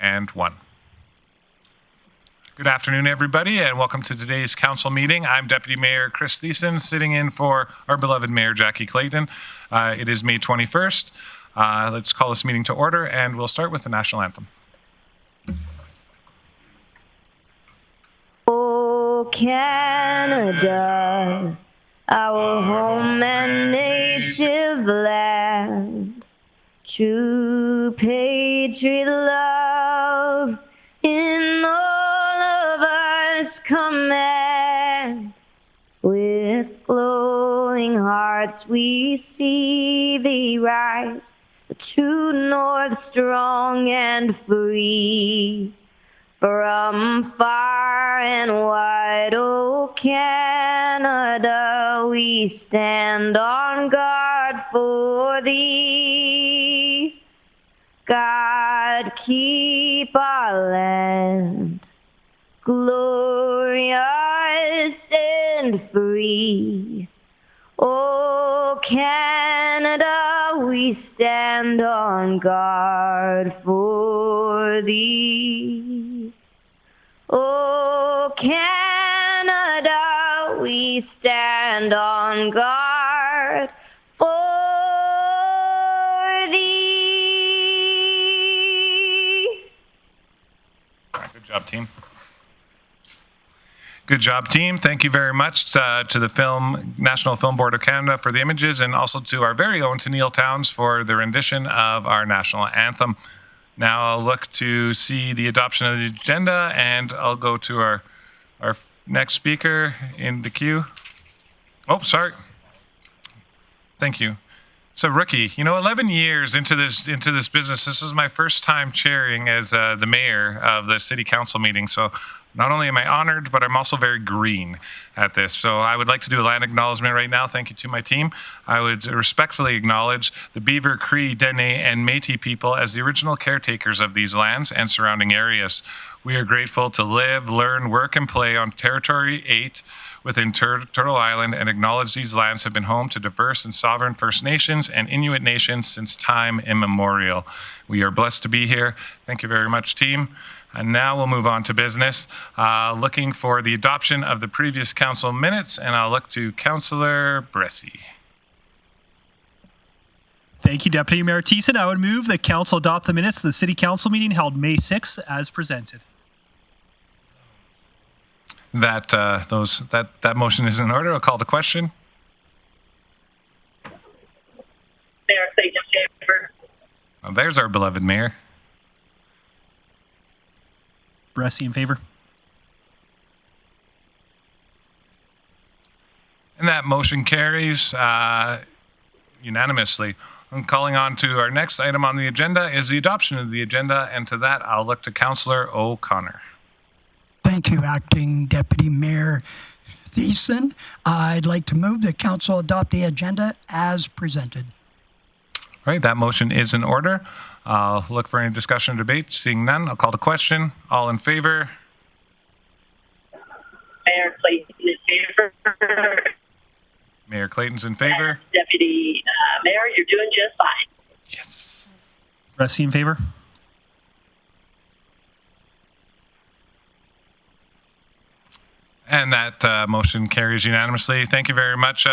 and 1. Good afternoon, everybody, and welcome to today's council meeting. I'm Deputy Mayor Chris Thiessen, sitting in for our beloved Mayor Jackie Clayton. It is May 21st. Let's call this meeting to order, and we'll start with the national anthem. Oh, Canada, our home and native land, true patriot love in all of us command. With glowing hearts we see thee rise, the true north strong and free. From far and wide, oh Canada, we stand on guard for thee. God, keep our land glorious and free. Oh Canada, we stand on guard for thee. Oh, Canada, we stand on guard for thee. Good job, team. Good job, team. Thank you very much to the National Film Board of Canada for the images, and also to our very own Tennille Towns for the rendition of our national anthem. Now I'll look to see the adoption of the agenda, and I'll go to our next speaker in the queue. Oh, sorry. Thank you. It's a rookie. 11 years into this business. This is my first time chairing as the mayor of the city council meeting. So not only am I honored, but I'm also very green at this. So I would like to do a land acknowledgement right now. Thank you to my team. I would respectfully acknowledge the Beaver, Cree, Dene, and Métis people as the original caretakers of these lands and surrounding areas. We are grateful to live, learn, work, and play on Territory 8 within Turtle Island, and acknowledge these lands have been home to diverse and sovereign First Nations and Inuit nations since time immemorial. We are blessed to be here. Thank you very much, team. And now we'll move on to business. Looking for the adoption of the previous council minutes, and I'll look to Councillor Bressie. Thank you, Deputy Mayor Thiessen. I would move that council adopt the minutes of the city council meeting held May 6th as presented. That motion is in order. I'll call the question. Mayor Clayton in favor. Well, there's our beloved mayor. Bressie in favor. And that motion carries unanimously. I'm calling on to our next item on the agenda is the adoption of the agenda, and to that I'll look to Councillor O'Connor. Thank you, Acting Deputy Mayor Thiessen. I'd like to move that council adopt the agenda as presented. All right, that motion is in order. I'll look for any discussion or debate. Seeing none, I'll call the question. All in favor? Mayor Clayton in favor. Mayor Clayton's in favor. Deputy Mayor, you're doing just fine. Yes. Bressie in favor. And that motion carries unanimously. Thank you very much,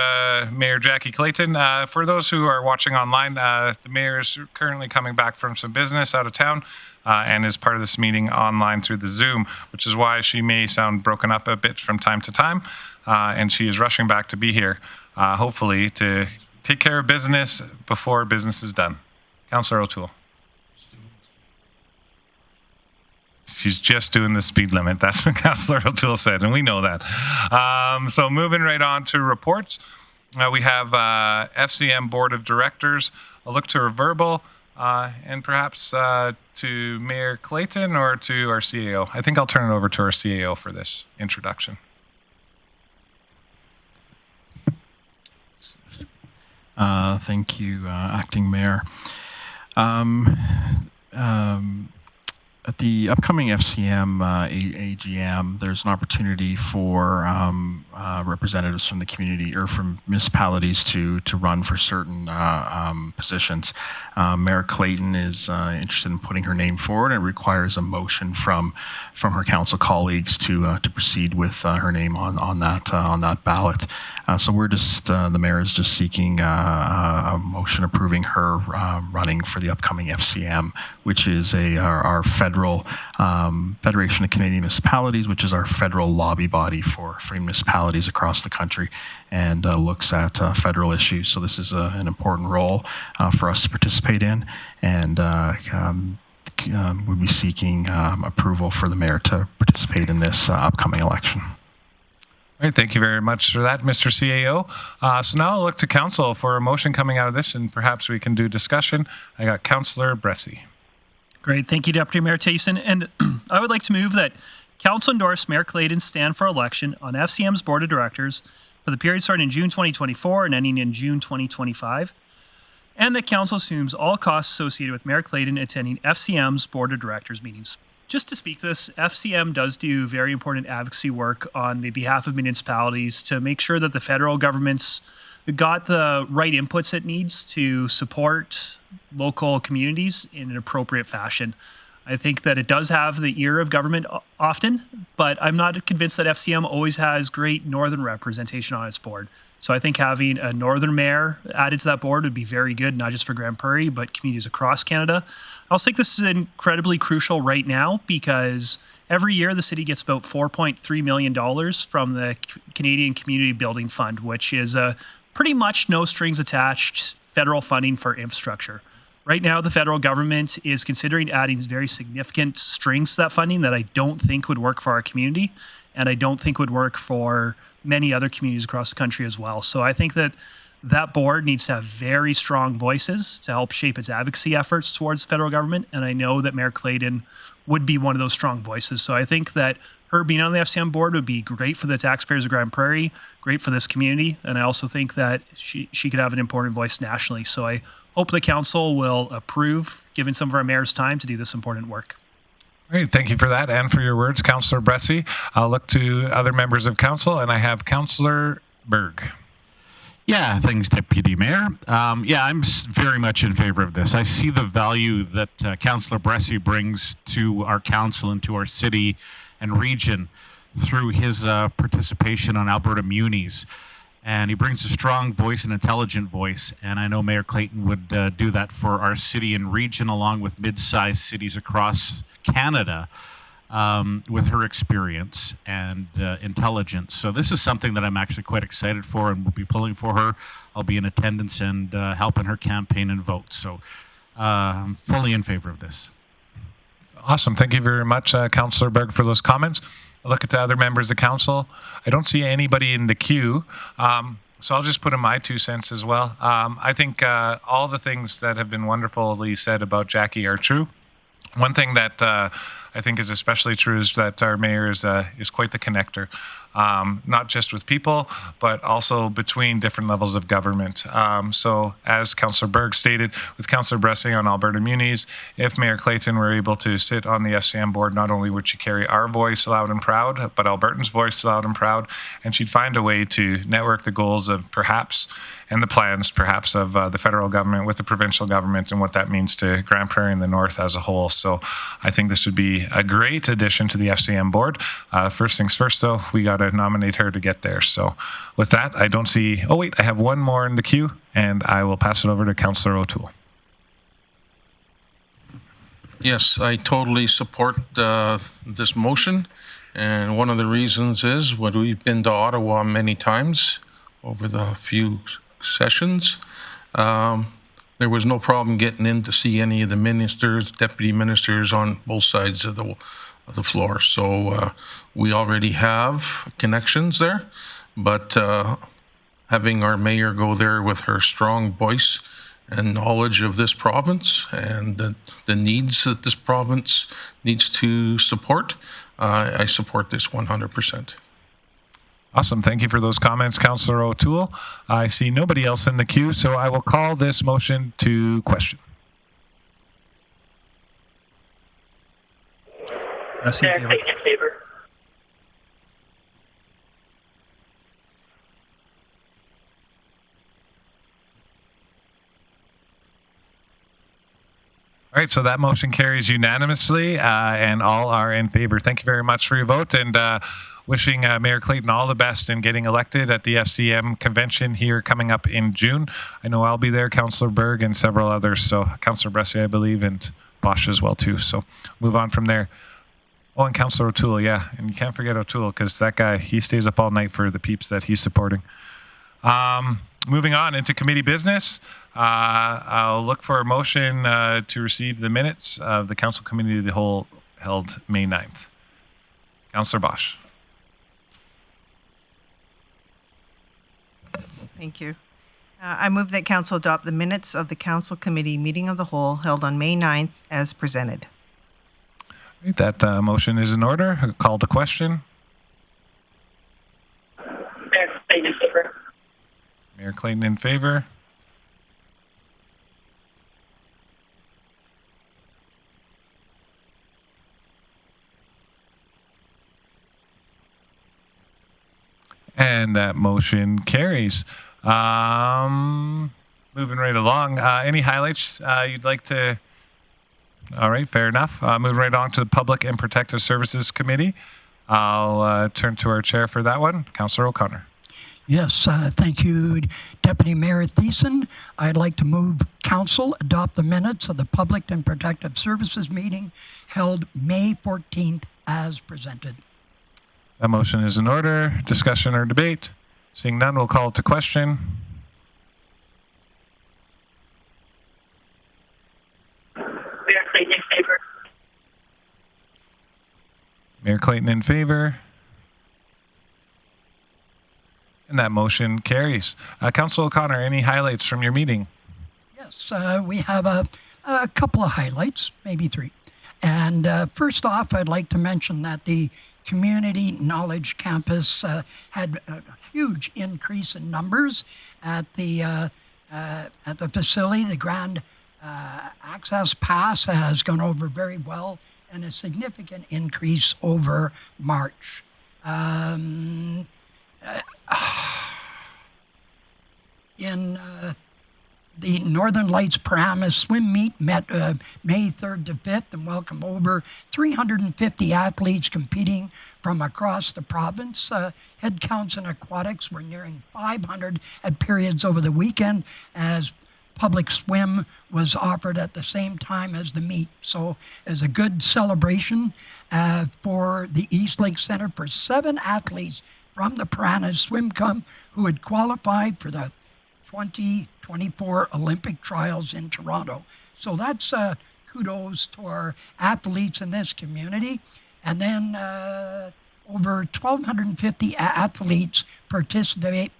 Mayor Jackie Clayton. For those who are watching online, the mayor is currently coming back from some business out of town and is part of this meeting online through the Zoom, which is why she may sound broken up a bit from time to time. And she is rushing back to be here, hopefully, to take care of business before business is done. Councillor O'Toole. She's just doing the speed limit. That's what Councillor O'Toole said, and we know that. So moving right on to reports, we have FCM Board of Directors. I'll look to a verbal, and perhaps to Mayor Clayton or to our CAO. I think I'll turn it over to our CAO for this introduction. Thank you, Acting Mayor. At the upcoming FCM AGM, there's an opportunity for representatives from the community or from municipalities to run for certain positions. Mayor Clayton is interested in putting her name forward, and it requires a motion from her council colleagues to proceed with her name on that ballot. So we're just the mayor is just seeking a motion approving her running for the upcoming FCM, which is our federal Federation of Canadian Municipalities, which is our federal lobby body for municipalities across the country, and looks at federal issues. So this is an important role for us to participate in, and we'll be seeking approval for the mayor to participate in this upcoming election. All right, thank you very much for that, Mr. CAO. So now I'll look to council for a motion coming out of this, and perhaps we can do discussion. I got Councillor Bressie. Great. Thank you, Deputy Mayor Tayson. And I would like to move that Council endorse Mayor Clayton stand for election on FCM's Board of Directors for the period starting in June 2024 and ending in June 2025, and that Council assumes all costs associated with Mayor Clayton attending FCM's Board of Directors meetings. Just to speak to this, FCM does do very important advocacy work on the behalf of municipalities to make sure that the federal government's got the right inputs it needs to support local communities in an appropriate fashion. I think that it does have the ear of government often, but I'm not convinced that FCM always has great northern representation on its board. So I think having a northern mayor added to that board would be very good, not just for Grande Prairie, but communities across Canada. I also think this is incredibly crucial right now because every year the city gets about $4.3 million from the Canadian Community Building Fund, which is a pretty much no strings attached federal funding for infrastructure. Right now, the federal government is considering adding very significant strings to that funding that I don't think would work for our community, and I don't think would work for many other communities across the country as well. So I think that that board needs to have very strong voices to help shape its advocacy efforts towards the federal government, and I know that Mayor Clayton would be one of those strong voices. So I think that her being on the FCM board would be great for the taxpayers of Grande Prairie, great for this community, and I also think that she could have an important voice nationally. So I hope the council will approve giving some of our mayors time to do this important work. Great, thank you for that and for your words, Councillor Bressie. I'll look to other members of council, and I have Councillor Berg. Yeah, thanks, Deputy Mayor. Yeah, I'm very much in favor of this. I see the value that Councillor Bressie brings to our council and to our city and region through his participation on Alberta Munis. And he brings a strong voice, an intelligent voice, and I know Mayor Clayton would do that for our city and region, along with mid-sized cities across Canada, with her experience and intelligence. So this is something that I'm actually quite excited for, and will be pulling for her. I'll be in attendance and helping her campaign and vote. So I'm fully in favor of this. Awesome. Thank you very much, Councillor Berg, for those comments. I'll look at the other members of council. I don't see anybody in the queue, so I'll just put in my 2 cents as well. I think all the things that have been wonderfully said about Jackie are true. One thing that I think is especially true is that our mayor is quite the connector, not just with people, but also between different levels of government. So as Councillor Berg stated, with Councillor Bressie on Alberta Munis, if Mayor Clayton were able to sit on the FCM board, not only would she carry our voice loud and proud, but Albertans' voice loud and proud, and she'd find a way to network the goals of perhaps, and the plans perhaps of the federal government with the provincial government and what that means to Grande Prairie and the North as a whole. So I think this would be a great addition to the FCM board. First things first, though, we got to nominate her to get there. So with that, I don't see, oh wait, I have one more in the queue, and I will pass it over to Councillor O'Toole. Yes, I totally support this motion, and one of the reasons is when we've been to Ottawa many times over the few sessions, there was no problem getting in to see any of the ministers, deputy ministers on both sides of the floor. So we already have connections there, but having our mayor go there with her strong voice and knowledge of this province and the needs that this province needs to support, I support this 100%. Awesome. Thank you for those comments, Councillor O'Toole. I see nobody else in the queue, so I will call this motion to question. Bressy in Mayor favor. Clayton in favor. All right, so that motion carries unanimously, and all are in favor. Thank you very much for your vote, and wishing Mayor Clayton all the best in getting elected at the FCM convention here coming up in June. I know I'll be there, Councillor Berg, and several others. So Councillor Bressy, I believe, and Bosch as well too. So move on from there. Oh, and Councillor O'Toole, yeah, and you can't forget O'Toole because that guy, he stays up all night for the peeps that he's supporting. Moving on into committee business, I'll look for a motion to receive the minutes of the Council Committee of the Whole held May 9th. Councillor Bosch. Thank you. I move that Council adopt the minutes of the Council Committee meeting of the Whole held on May 9th as presented. Right, that motion is in order. A call to question. Mayor Clayton in favor. Mayor Clayton in favor. And that motion carries. Moving right along. Any highlights you'd like to? All right, fair enough. Moving right on to the Public and Protective Services Committee. I'll turn to our chair for that one, Councillor O'Connor. Yes, thank you, Deputy Mayor Thiessen. I'd like to move Council adopt the minutes of the Public and Protective Services meeting held May 14th as presented. That motion is in order. Discussion or debate? Seeing none, we'll call it to question. Mayor Clayton in favor. Mayor Clayton in favor. And that motion carries. Councillor O'Connor, any highlights from your meeting? Yes, we have a couple of highlights, maybe three. And first off, I'd like to mention that the Community Knowledge Campus had a huge increase in numbers at the facility. The Grand Access Pass has gone over very well, and a significant increase over March. In the Northern Lights Paramus swim meet met May 3rd to 5th and welcomed over 350 athletes competing from across the province. Head counts in aquatics were nearing 500 at periods over the weekend as public swim was offered at the same time as the meet. So as a good celebration for the East Lake Center for 7 athletes from the Piranhas Swim Club who had qualified for the 2024 Olympic trials in Toronto. So that's kudos to our athletes in this community. And then over 1,250 athletes participated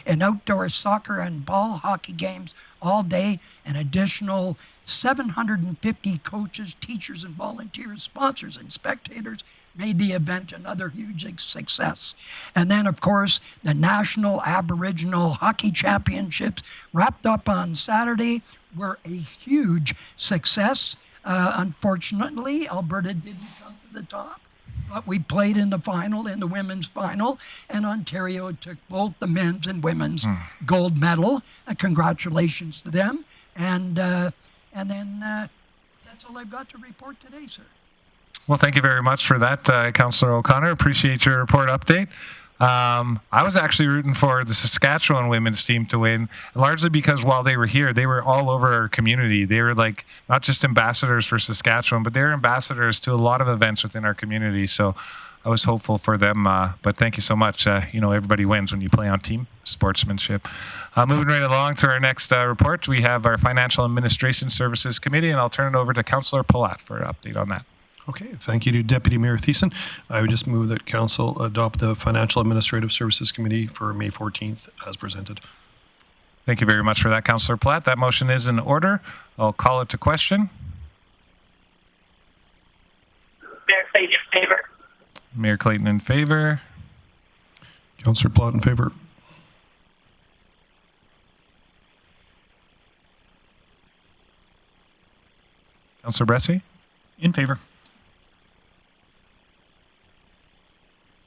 in outdoor soccer and ball hockey games all day. An additional 750 coaches, teachers, and volunteers, sponsors, and spectators made the event another huge success. And then, of course, the National Aboriginal Hockey Championships wrapped up on Saturday were a huge success. Unfortunately, Alberta didn't come to the top, but we played in the final, in the women's final, and Ontario took both the men's and women's gold medal. Congratulations to them. And then that's all I've got to report today, sir. Well, thank you very much for that, Councillor O'Connor. Appreciate your report update. I was actually rooting for the Saskatchewan women's team to win, largely because while they were here, they were all over our community. They were like not just ambassadors for Saskatchewan, but they're ambassadors to a lot of events within our community. So I was hopeful for them, but thank you so much. Everybody wins when you play on team sportsmanship. Moving right along to our next report, we have our Financial Administration Services Committee, and I'll turn it over to Councillor Palat for an update on that. Okay, thank you to Deputy Mayor Thiessen. I would just move that Council adopt the Financial Administrative Services Committee for May 14th as presented. Thank you very much for that, Councillor Platt. That motion is in order. I'll call it to question. Mayor Clayton in favor. Mayor Clayton in favor. Councillor Platt in favor. Councillor Bressy? In favor.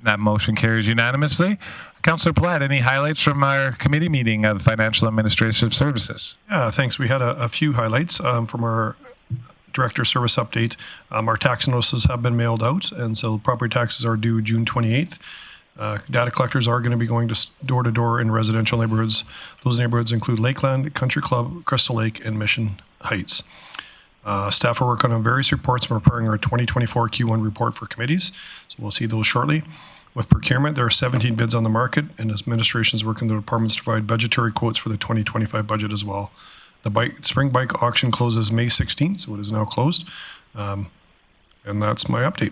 That motion carries unanimously. Councillor Platt, any highlights from our committee meeting of Financial Administrative Services? Yeah, thanks. We had a few highlights from our Director Service update. Our tax notices have been mailed out, and so property taxes are due June 28th. Data collectors are going to be going to door to door in residential neighborhoods. Those neighborhoods include Lakeland, Country Club, Crystal Lake, and Mission Heights. Staff are working on various reports and preparing our 2024 Q1 report for committees, so we'll see those shortly. With procurement, there are 17 bids on the market, and administration is working with the departments to provide budgetary quotes for the 2025 budget as well. The spring bike auction closes May 16th, so it is now closed. And that's my update.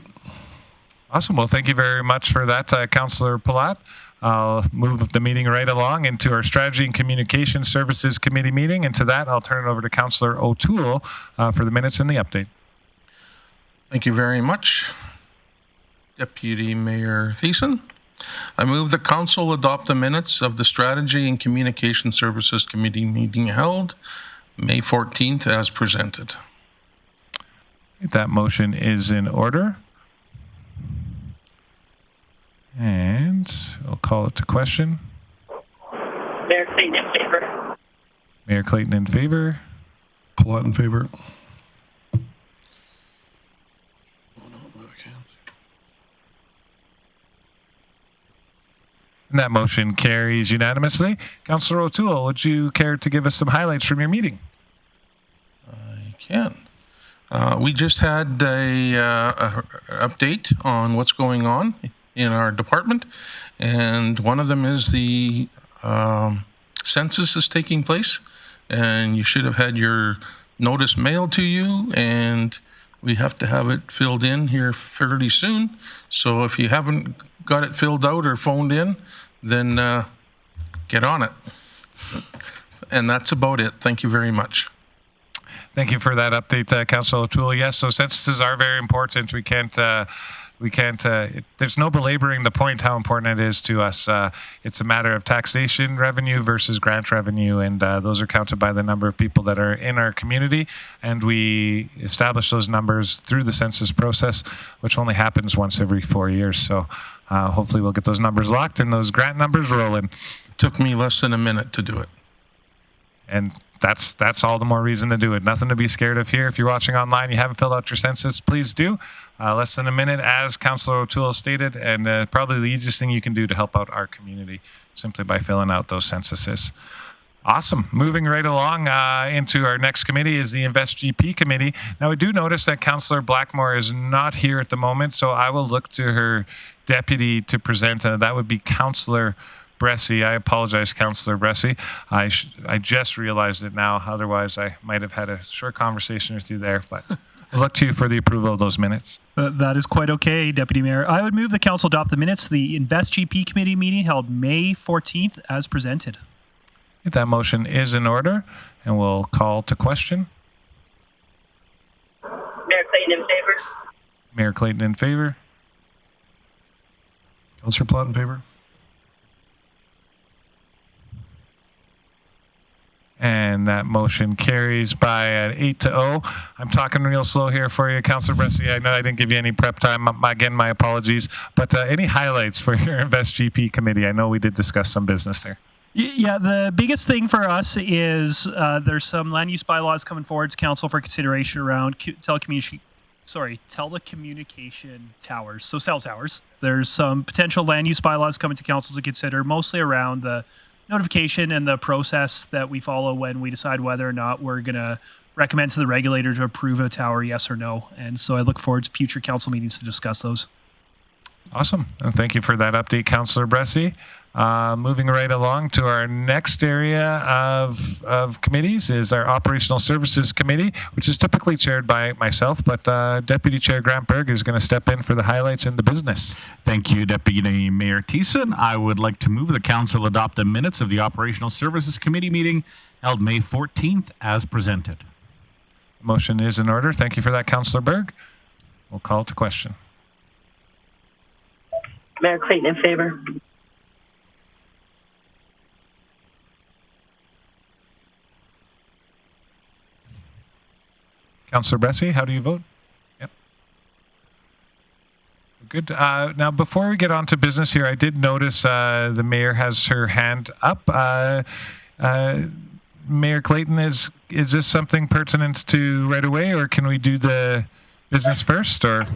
Awesome. Well, thank you very much for that, Councillor Palat. I'll move the meeting right along into our Strategy and Communication Services Committee meeting. And to that, I'll turn it over to Councillor O'Toole for the minutes and the update. Thank you very much, Deputy Mayor Thiessen. I move the council adopt the minutes of the Strategy and Communication Services Committee meeting held May 14th as presented. That motion is in order. And I'll call it to question. Mayor Clayton in favor. Mayor Clayton in favor. Palat in favor. And that motion carries unanimously. Councillor O'Toole, would you care to give us some highlights from your meeting? I can. We just had a update on what's going on in our department, and one of them is the census is taking place, and you should have had your notice mailed to you, and we have to have it filled in here fairly soon. So if you haven't got it filled out or phoned in, then get on it. And that's about it. Thank you very much. Thank you for that update, Councillor O'Toole. Yes, so censuses are very important. We can't, there's no belaboring the point how important it is to us. It's a matter of taxation revenue versus grant revenue, and those are counted by the number of people that are in our community, and we establish those numbers through the census process, which only happens once every 4 years. So hopefully we'll get those numbers locked and those grant numbers rolling. Took me less than a minute to do it. And that's all the more reason to do it. Nothing to be scared of here. If you're watching online, you haven't filled out your census, please do. Less than a minute, as Councillor O'Toole stated, and probably the easiest thing you can do to help out our community simply by filling out those censuses. Awesome. Moving right along into our next committee is the InvestGP committee. Now, we do notice that Councillor Blackmore is not here at the moment, so I will look to her deputy to present. That would be Councillor Bressie. I apologize, Councillor Bressie. I just realized it now. Otherwise, I might have had a short conversation with you there, but I'll look to you for the approval of those minutes. That is quite okay, Deputy Mayor. I would move the council adopt the minutes of the InvestGP committee meeting held May 14th as presented. That motion is in order, and we'll call to question. Mayor Clayton in favor. Mayor Clayton in favor. Councillor Platt in favor. And that motion carries by an 8-0. I'm talking real slow here for you, Councillor Bressie. I know I didn't give you any prep time. Again, my apologies. But any highlights for your InvestGP committee? I know we did discuss some business there. Yeah, the biggest thing for us is there's some land use bylaws coming forward to council for consideration around telecommunication towers, so cell towers. There's some potential land use bylaws coming to council to consider, mostly around the notification and the process that we follow when we decide whether or not we're going to recommend to the regulator to approve a tower, yes or no. And so I look forward to future council meetings to discuss those. Awesome. And thank you for that update, Councillor Bressie. Moving right along to our next area of committees is our Operational Services Committee, which is typically chaired by myself, but Deputy Chair Grant Berg is going to step in for the highlights in the business. Thank you, Deputy Mayor Thiessen. I would like to move the council adopt the minutes of the Operational Services Committee meeting held May 14th as presented. Motion is in order. Thank you for that, Councillor Berg. We'll call to question. Mayor Clayton in favor. Councillor Bressie, how do you vote? Yep. Good. Now, before we get on to business here, I did notice the mayor has her hand up. Mayor Clayton, is this something pertinent to right away, or can we do the business first? Or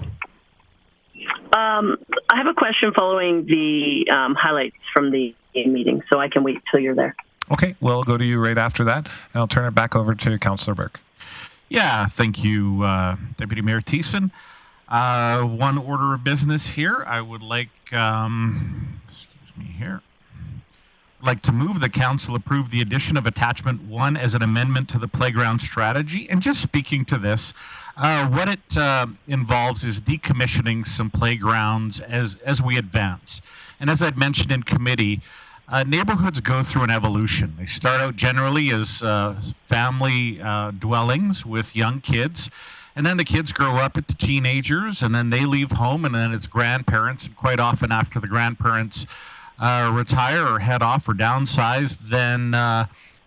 I have a question following the highlights from the meeting, so I can wait till you're there. Okay, we'll go to you right after that, and I'll turn it back over to Councillor Burke. Yeah, thank you, Deputy Mayor Thiessen. One order of business here. I would like, excuse me here. I'd like to move the council approve the addition of attachment 1 as an amendment to the playground strategy. And just speaking to this, what it involves is decommissioning some playgrounds as we advance. And as I'd mentioned in committee, neighborhoods go through an evolution. They start out generally as family dwellings with young kids, and then the kids grow up into teenagers, and then they leave home, and then it's grandparents, and quite often after the grandparents retire or head off or downsize, then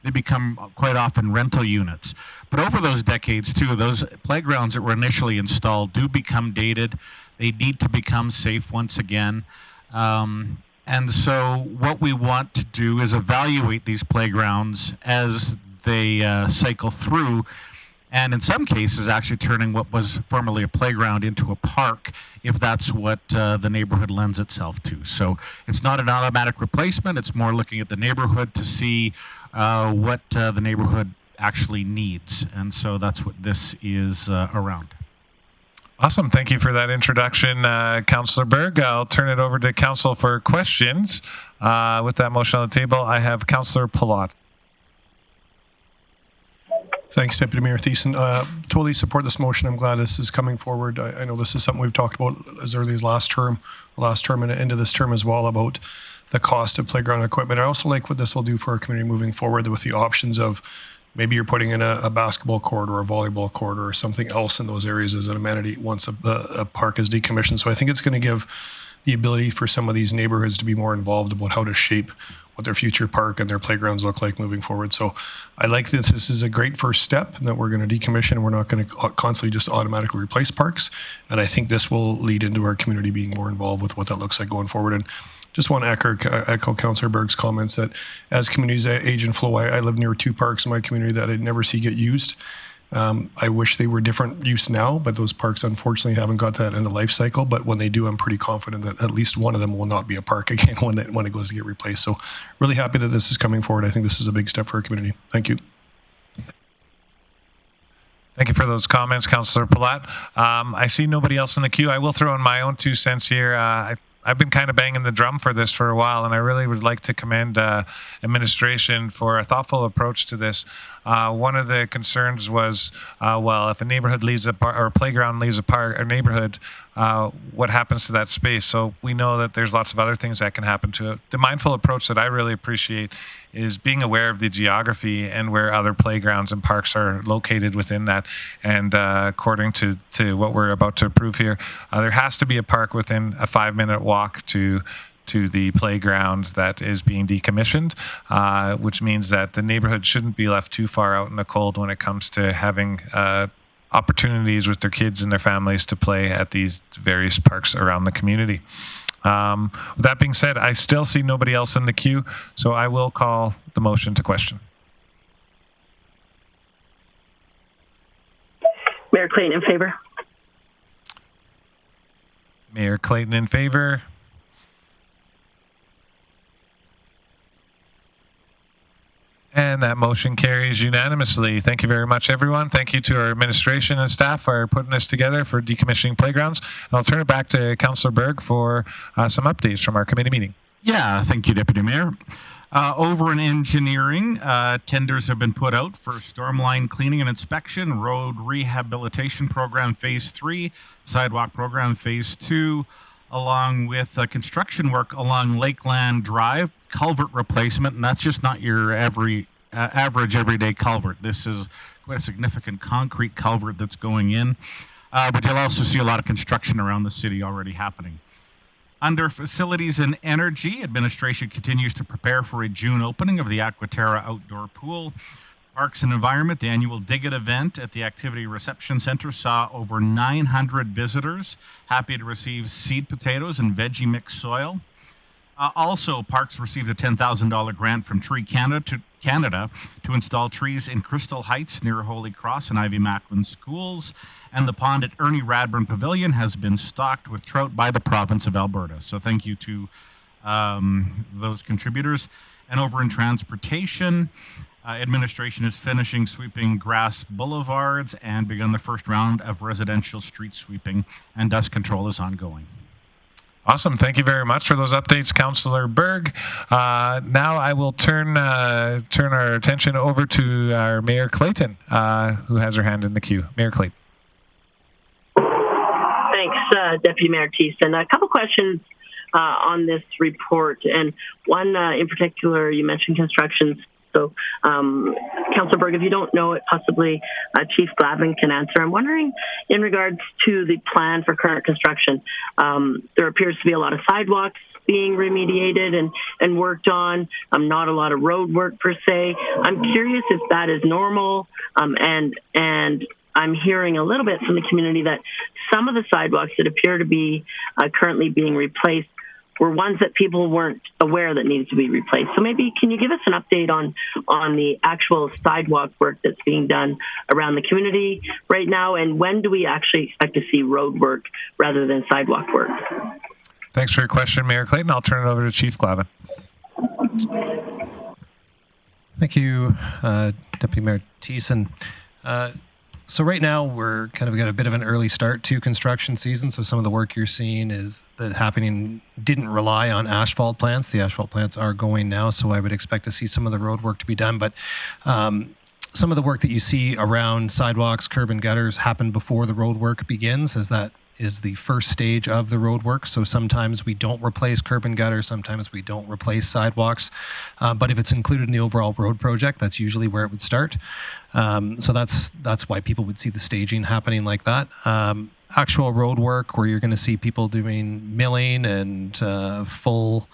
they become quite often rental units. But over those decades too, those playgrounds that were initially installed do become dated. They need to become safe once again. And so what we want to do is evaluate these playgrounds as they cycle through, and in some cases actually turning what was formerly a playground into a park, if that's what the neighborhood lends itself to. So it's not an automatic replacement, it's more looking at the neighborhood to see what the neighborhood actually needs. And so that's what this is around. Awesome. Thank you for that introduction, Councillor Berg. I'll turn it over to Council for questions. With that motion on the table, I have Councillor Palat. Thanks, Deputy Mayor Thiessen. Totally support this motion. I'm glad this is coming forward. I know this is something we've talked about as early as last term and into this term as well, about the cost of playground equipment. I also like what this will do for our community moving forward with the options of maybe you're putting in a basketball court or a volleyball court or something else in those areas as an amenity once a park is decommissioned. So I think it's going to give the ability for some of these neighborhoods to be more involved about how to shape what their future park and their playgrounds look like moving forward. So I like that this is a great first step and that we're going to decommission and we're not going to constantly just automatically replace parks. And I think this will lead into our community being more involved with what that looks like going forward. And just want to echo Councillor Berg's comments that as communities age and flow, I live near 2 parks in my community that I never see get used. I wish they were different use now, but those parks unfortunately haven't got that in the life cycle. But when they do, I'm pretty confident that at least one of them will not be a park again when it goes to get replaced. So really happy that this is coming forward. I think this is a big step for our community. Thank you. Thank you for those comments, Councillor Palat. I see nobody else in the queue. I will throw in my own 2 cents here. I've been kind of banging the drum for this for a while, and I really would like to commend administration for a thoughtful approach to this. One of the concerns was, well, if a neighborhood leaves a park or a playground leaves a park or neighborhood, what happens to that space? So we know that there's lots of other things that can happen to it. The mindful approach that I really appreciate is being aware of the geography and where other playgrounds and parks are located within that. And according to what we're about to approve here, there has to be a park within a 5-minute walk to the playground that is being decommissioned, which means that the neighborhood shouldn't be left too far out in the cold when it comes to having opportunities with their kids and their families to play at these various parks around the community. With that being said, I still see nobody else in the queue, so I will call the motion to question. Mayor Clayton in favor. Mayor Clayton in favor. And that motion carries unanimously. Thank you very much, everyone. Thank you to our administration and staff for putting this together for decommissioning playgrounds. And I'll turn it back to Councillor Berg for some updates from our committee meeting. Yeah, thank you, Deputy Mayor. Over in engineering, tenders have been put out for stormline cleaning and inspection, road rehabilitation program phase 3, sidewalk program phase 2, along with construction work along Lakeland Drive, culvert replacement, and that's just not your average everyday culvert. This is quite a significant concrete culvert that's going in, but you'll also see a lot of construction around the city already happening. Under facilities and energy, administration continues to prepare for a June opening of the Aquaterra outdoor pool. Parks and Environment, the annual Dig It event at the Activity Reception Center saw over 900 visitors happy to receive seed potatoes and veggie mix soil. Also, Parks received a $10,000 grant from Tree Canada to install trees in Crystal Heights near Holy Cross and Ivy Macklin schools. And the pond at Ernie Radburn Pavilion has been stocked with trout by the province of Alberta. So thank you to those contributors. And over in transportation, administration is finishing sweeping grass boulevards and begun the first round of residential street sweeping, and dust control is ongoing. Awesome. Thank you very much for those updates, Councillor Berg. Now I will turn our attention over to our Mayor Clayton, who has her hand in the queue. Mayor Clayton. Thanks, Deputy Mayor Thiessen. A couple questions on this report, and one in particular, you mentioned construction. So, Councillor Berg, if you don't know it, possibly Chief Glavin can answer. I'm wondering, in regards to the plan for current construction, there appears to be a lot of sidewalks being remediated and worked on, not a lot of road work per se. I'm curious if that is normal, and I'm hearing a little bit from the community that some of the sidewalks that appear to be currently being replaced were ones that people weren't aware that needed to be replaced. So maybe can you give us an update on the actual sidewalk work that's being done around the community right now, and when do we actually expect to see road work rather than sidewalk work? Thanks for your question, Mayor Clayton. I'll turn it over to Chief Glavin. Thank you, Deputy Mayor Thiessen. So right now we're kind of got a bit of an early start to construction season. So some of the work you're seeing is that happening didn't rely on asphalt plants. The asphalt plants are going now, so I would expect to see some of the road work to be done. But some of the work that you see around sidewalks, curb and gutters happen before the road work begins, as that is the first stage of the road work. So sometimes we don't replace curb and gutter, sometimes we don't replace sidewalks. But if it's included in the overall road project, that's usually where it would start. So that's why people would see the staging happening like that. Actual road work where you're going to see people doing milling and full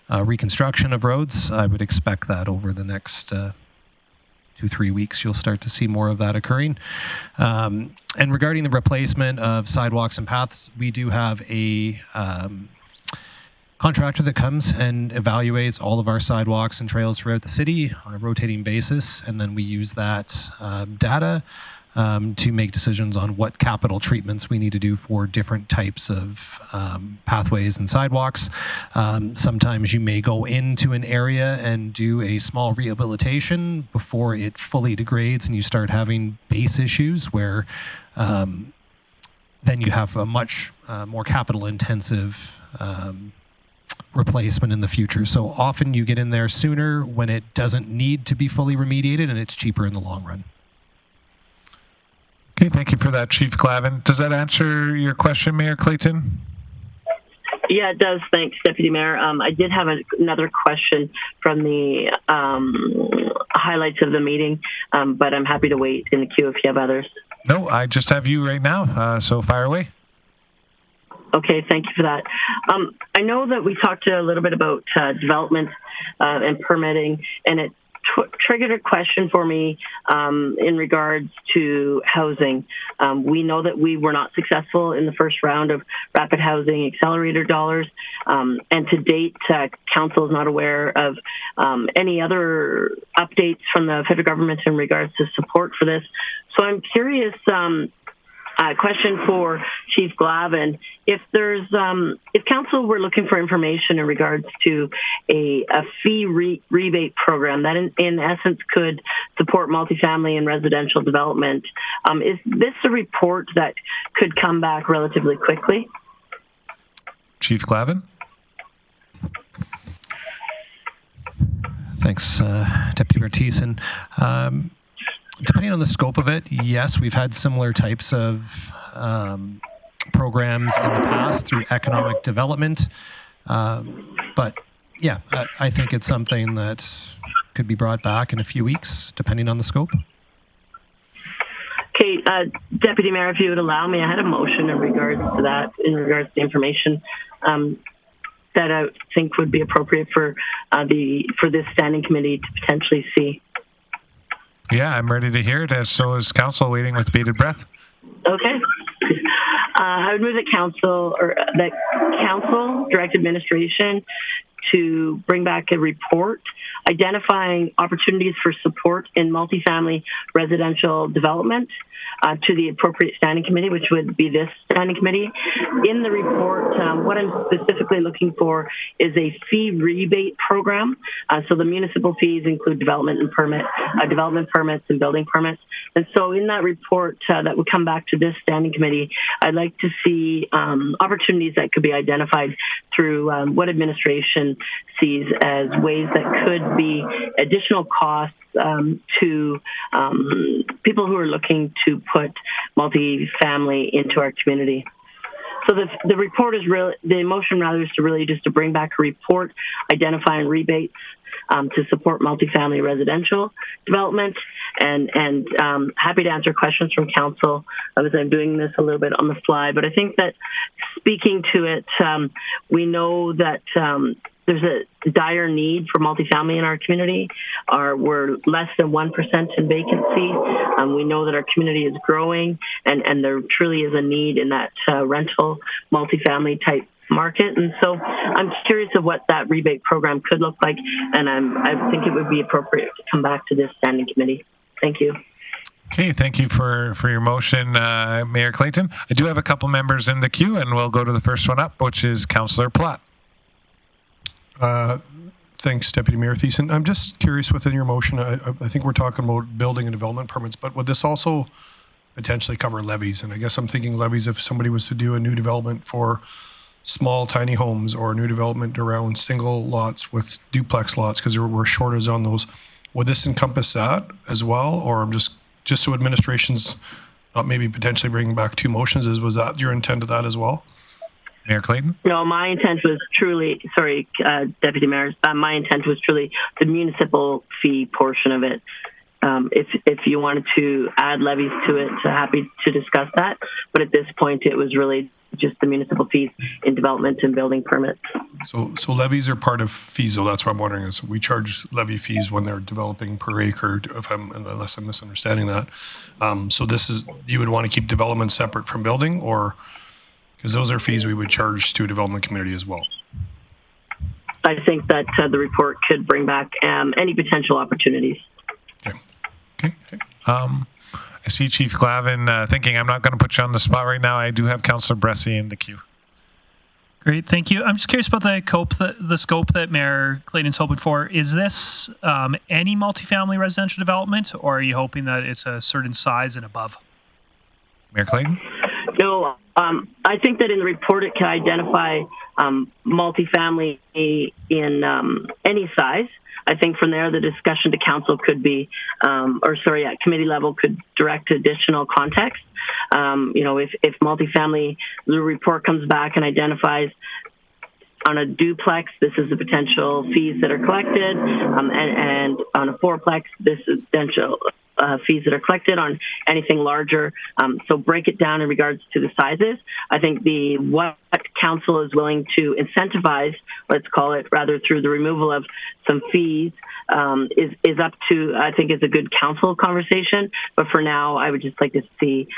reconstruction of roads, I would expect that over the next 2-3 weeks, you'll start to see more of that occurring. And regarding the replacement of sidewalks and paths, we do have a contractor that comes and evaluates all of our sidewalks and trails throughout the city on a rotating basis, and then we use that data to make decisions on what capital treatments we need to do for different types of pathways and sidewalks. Sometimes you may go into an area and do a small rehabilitation before it fully degrades and you start having base issues where then you have a much more capital intensive replacement in the future. So often you get in there sooner when it doesn't need to be fully remediated, and it's cheaper in the long run. Okay, thank you for that, Chief Glavin. Does that answer your question, Mayor Clayton? Yeah, it does. Thanks, Deputy Mayor. I did have another question from the highlights of the meeting, but I'm happy to wait in the queue if you have others. No, I just have you right now, so fire away. Okay, thank you for that. I know that we talked a little bit about development and permitting, and it triggered a question for me in regards to housing. We know that we were not successful in the first round of Rapid Housing Accelerator dollars, and to date, Council is not aware of any other updates from the federal government in regards to support for this. So I'm curious, question for Chief Glavin. If there's, if Council were looking for information in regards to a fee rebate program that in essence could support multifamily and residential development, is this a report that could come back relatively quickly? Chief Glavin? Thanks, Deputy Mayor Thiessen. Depending on the scope of it, yes, we've had similar types of programs in the past through economic development. But yeah, I think it's something that could be brought back in a few weeks, depending on the scope. Okay, Deputy Mayor, if you would allow me, I had a motion in regards to that, in regards to information that I think would be appropriate for this standing committee to potentially see. Yeah, I'm ready to hear it, as so is council, waiting with bated breath. Okay. I would move that council direct administration to bring back a report identifying opportunities for support in multifamily residential development to the appropriate standing committee, which would be this standing committee. In the report, what I'm specifically looking for is a fee rebate program. So the municipal fees include development permits and building permits. And so in that report that would come back to this standing committee, I'd like to see opportunities that could be identified through what administration sees as ways that could be additional costs to people who are looking to put multifamily into our community. So the report is the motion rather is to bring back a report identifying rebates to support multifamily residential development, and happy to answer questions from council as I'm doing this a little bit on the fly. But I think that speaking to it, we know that there's a dire need for multifamily in our community. We're less than 1% in vacancy. We know that our community is growing, and there truly is a need in that rental multifamily type market. And so I'm curious of what that rebate program could look like, and I think it would be appropriate to come back to this standing committee. Thank you. Okay, thank you for your motion, Mayor Clayton. I do have a couple members in the queue, and we'll go to the first one up, which is Councillor Platt. Thanks, Deputy Mayor Thiessen. I'm just curious, within your motion, I think we're talking about building and development permits, but would this also potentially cover levies? And I guess I'm thinking levies if somebody was to do a new development for small, tiny homes, or a new development around single lots with duplex lots, because we're shortage on those. Would this encompass that as well? Or I'm just so administration's not maybe potentially bringing back two motions, was that your intent of that as well? Mayor Clayton? No, my intent was truly, sorry, Deputy Mayor, my intent was truly the municipal fee portion of it. If you wanted to add levies to it, happy to discuss that. But at this point, it was really just the municipal fees in development and building permits. So levies are part of fees, though. That's what I'm wondering, is we charge levy fees when they're developing per acre, unless I'm misunderstanding that. So you would want to keep development separate from building, or because those are fees we would charge to a development community as well? I think that the report could bring back any potential opportunities. Okay. I see Chief Glavin thinking I'm not going to put you on the spot right now. I do have Councillor Bressie in the queue. Great, thank you. I'm just curious about the scope that Mayor Clayton's hoping for. Is this any multifamily residential development, or are you hoping that it's a certain size and above? Mayor Clayton? No, I think that in the report it can identify multifamily in any size. I think from there the discussion to council could be, at committee level could direct additional context. If multifamily, the report comes back and identifies on a duplex, this is the potential fees that are collected, and on a fourplex, this is potential fees that are collected on anything larger. So break it down in regards to the sizes. I think what council is willing to incentivize, let's call it, rather through the removal of some fees, is up to, I think, is a good council conversation. But for now, I would just like to see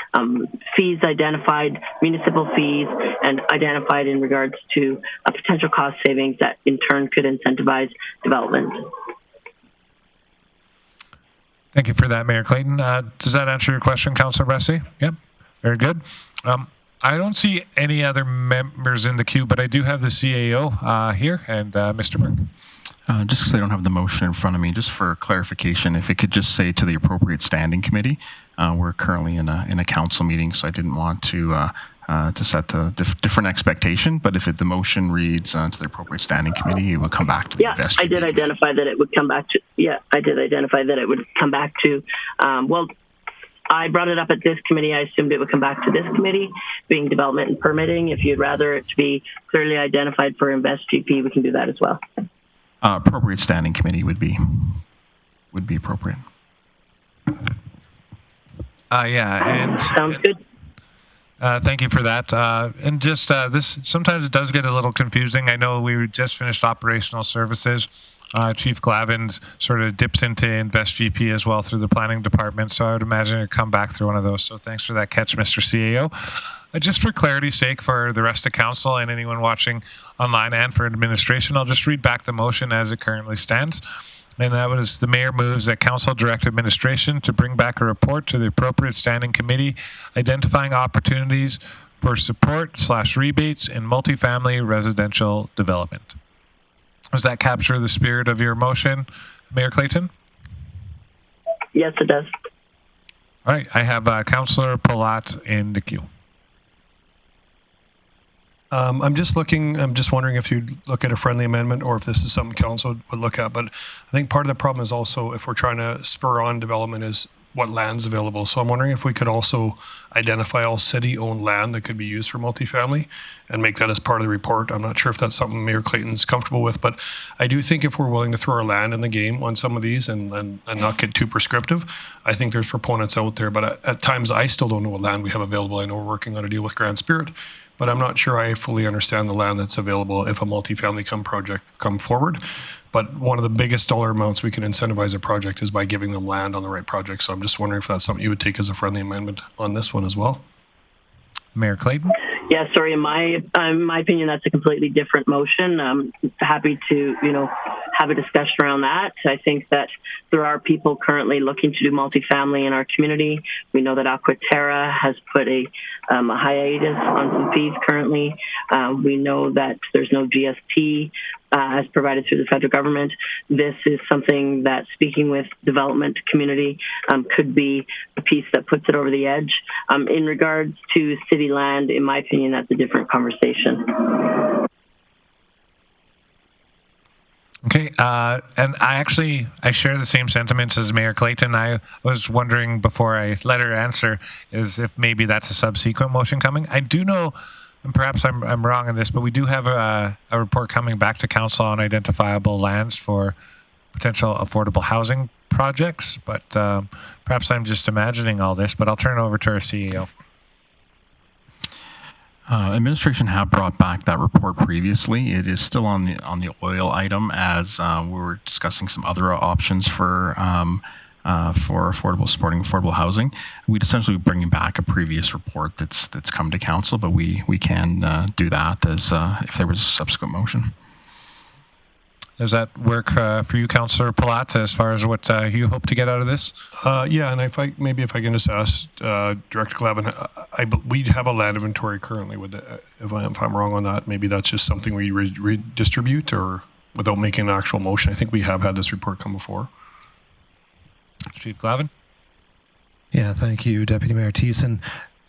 fees identified, municipal fees, and identified in regards to a potential cost savings that in turn could incentivize development. Thank you for that, Mayor Clayton. Does that answer your question, Councillor Bressie? Yep, very good. I don't see any other members in the queue, but I do have the CAO here, and Mr. Burke. Just because I don't have the motion in front of me, just for clarification, if it could just say to the appropriate standing committee. We're currently in a council meeting, so I didn't want to set a different expectation. But if the motion reads to the appropriate standing committee, it would come back to the investor. I did identify that it would come back to. Yeah, I did identify that it would come back to. I brought it up at this committee. I assumed it would come back to this committee, being development and permitting. If you'd rather it to be clearly identified for InvestGP, we can do that as well. Appropriate standing committee would be appropriate. And sounds good. Thank you for that. And just this, sometimes it does get a little confusing. I know we just finished operational services. Chief Glavin sort of dips into Invest GP as well through the planning department. So I would imagine it'd come back through one of those. So thanks for that catch, Mr. CAO. Just for clarity's sake for the rest of council and anyone watching online and for administration, I'll just read back the motion as it currently stands. And that was the mayor moves that council direct administration to bring back a report to the appropriate standing committee identifying opportunities for support/rebates in multifamily residential development. Does that capture the spirit of your motion, Mayor Clayton? Yes, it does. All right, I have Councillor Palat in the queue. I'm just wondering if you'd look at a friendly amendment or if this is something council would look at. But I think part of the problem is also if we're trying to spur on development is what land's available. So I'm wondering if we could also identify all city-owned land that could be used for multifamily and make that as part of the report. I'm not sure if that's something Mayor Clayton's comfortable with, but I do think if we're willing to throw our land in the game on some of these and not get too prescriptive, I think there's proponents out there. But at times I still don't know what land we have available. I know we're working on a deal with Grand Spirit, but I'm not sure I fully understand the land that's available if a multifamily project come forward. But one of the biggest dollar amounts we can incentivize a project is by giving them land on the right project. So I'm just wondering if that's something you would take as a friendly amendment on this one as well. Mayor Clayton? Yeah, sorry. In my opinion, that's a completely different motion. I'm happy to, have a discussion around that. I think that there are people currently looking to do multifamily in our community. We know that Aquaterra has put a hiatus on some fees currently. We know that there's no GST as provided through the federal government. This is something that, speaking with development community, could be a piece that puts it over the edge. In regards to city land, in my opinion, that's a different conversation. Okay, and I share the same sentiments as Mayor Clayton. I was wondering before I let her answer is if maybe that's a subsequent motion coming. I do know, and perhaps I'm wrong on this, but we do have a report coming back to council on identifiable lands for potential affordable housing projects, but perhaps I'm just imagining all this, but I'll turn it over to our CEO. Administration have brought back that report previously. It is still on the oil item as we were discussing some other options for supporting affordable housing. We'd essentially be bringing back a previous report that's come to council, but we can do that as if there was a subsequent motion. Does that work for you, Councillor Palat, as far as what you hope to get out of this? Yeah, and if I can just ask Director Glavin, we have a land inventory currently. If I'm wrong on that, maybe that's just something we redistribute or without making an actual motion. I think we have had this report come before. Chief Glavin? Yeah, thank you, Deputy Mayor Thiessen.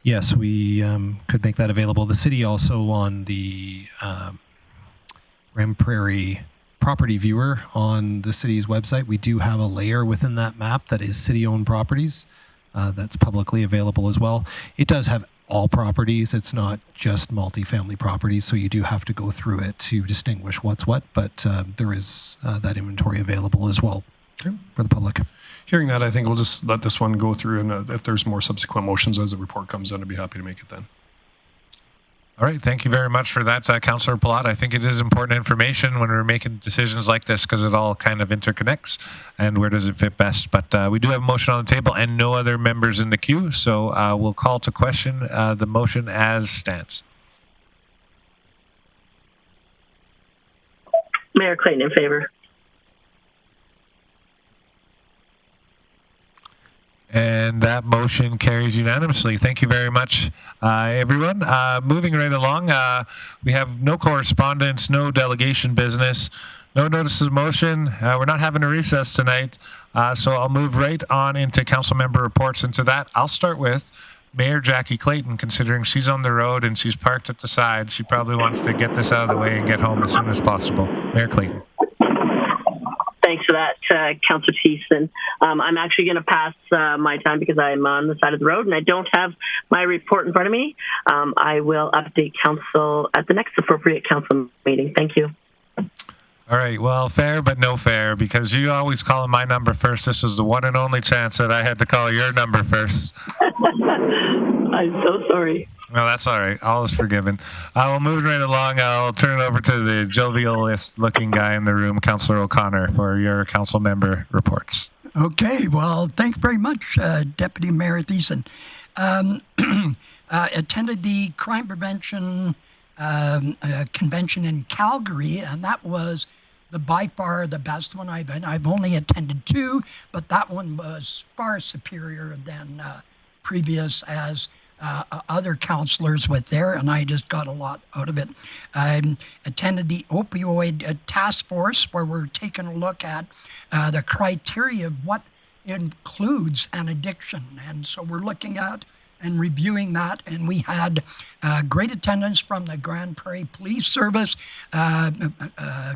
Yes, we could make that available. The city also on the Grande Prairie property viewer on the city's website, we do have a layer within that map that is city-owned properties that's publicly available as well. It does have all properties. It's not just multifamily properties, so you do have to go through it to distinguish what's what, but there is that inventory available as well for the public. Hearing that, I think we'll just let this one go through, and if there's more subsequent motions as the report comes in, I'd be happy to make it then. All right, thank you very much for that, Councillor Palat. I think it is important information when we're making decisions like this because it all kind of interconnects and where does it fit best. But we do have a motion on the table and no other members in the queue, so we'll call to question the motion as stands. Mayor Clayton in favor. And that motion carries unanimously. Thank you very much, everyone. Moving right along, we have no correspondence, no delegation business, no notices of motion. We're not having a recess tonight, so I'll move right on into council member reports. And to that, I'll start with Mayor Jackie Clayton, considering she's on the road and she's parked at the side. She probably wants to get this out of the way and get home as soon as possible. Mayor Clayton. Thanks for that, Councillor Thiessen. I'm actually going to pass my time because I'm on the side of the road and I don't have my report in front of me. I will update council at the next appropriate council meeting. Thank you. All right. Well, fair but no fair, because you always call my number first. This was the one and only chance that I had to call your number first. I'm so sorry. No, that's all right. All is forgiven. We'll move right along. I'll turn it over to the jovialist-looking guy in the room, Councillor O'Connor, for your council member reports. Okay, well, thanks very much, Deputy Mayor Thiessen. Attended the crime prevention convention in Calgary, and that was by far the best one I've been. I've only attended 2, but that one was far superior than previous, as other counselors were there, and I just got a lot out of it. I attended the opioid task force, where we're taking a look at the criteria of what includes an addiction, and so we're looking at and reviewing that, and we had great attendance from the Grande Prairie Police Service.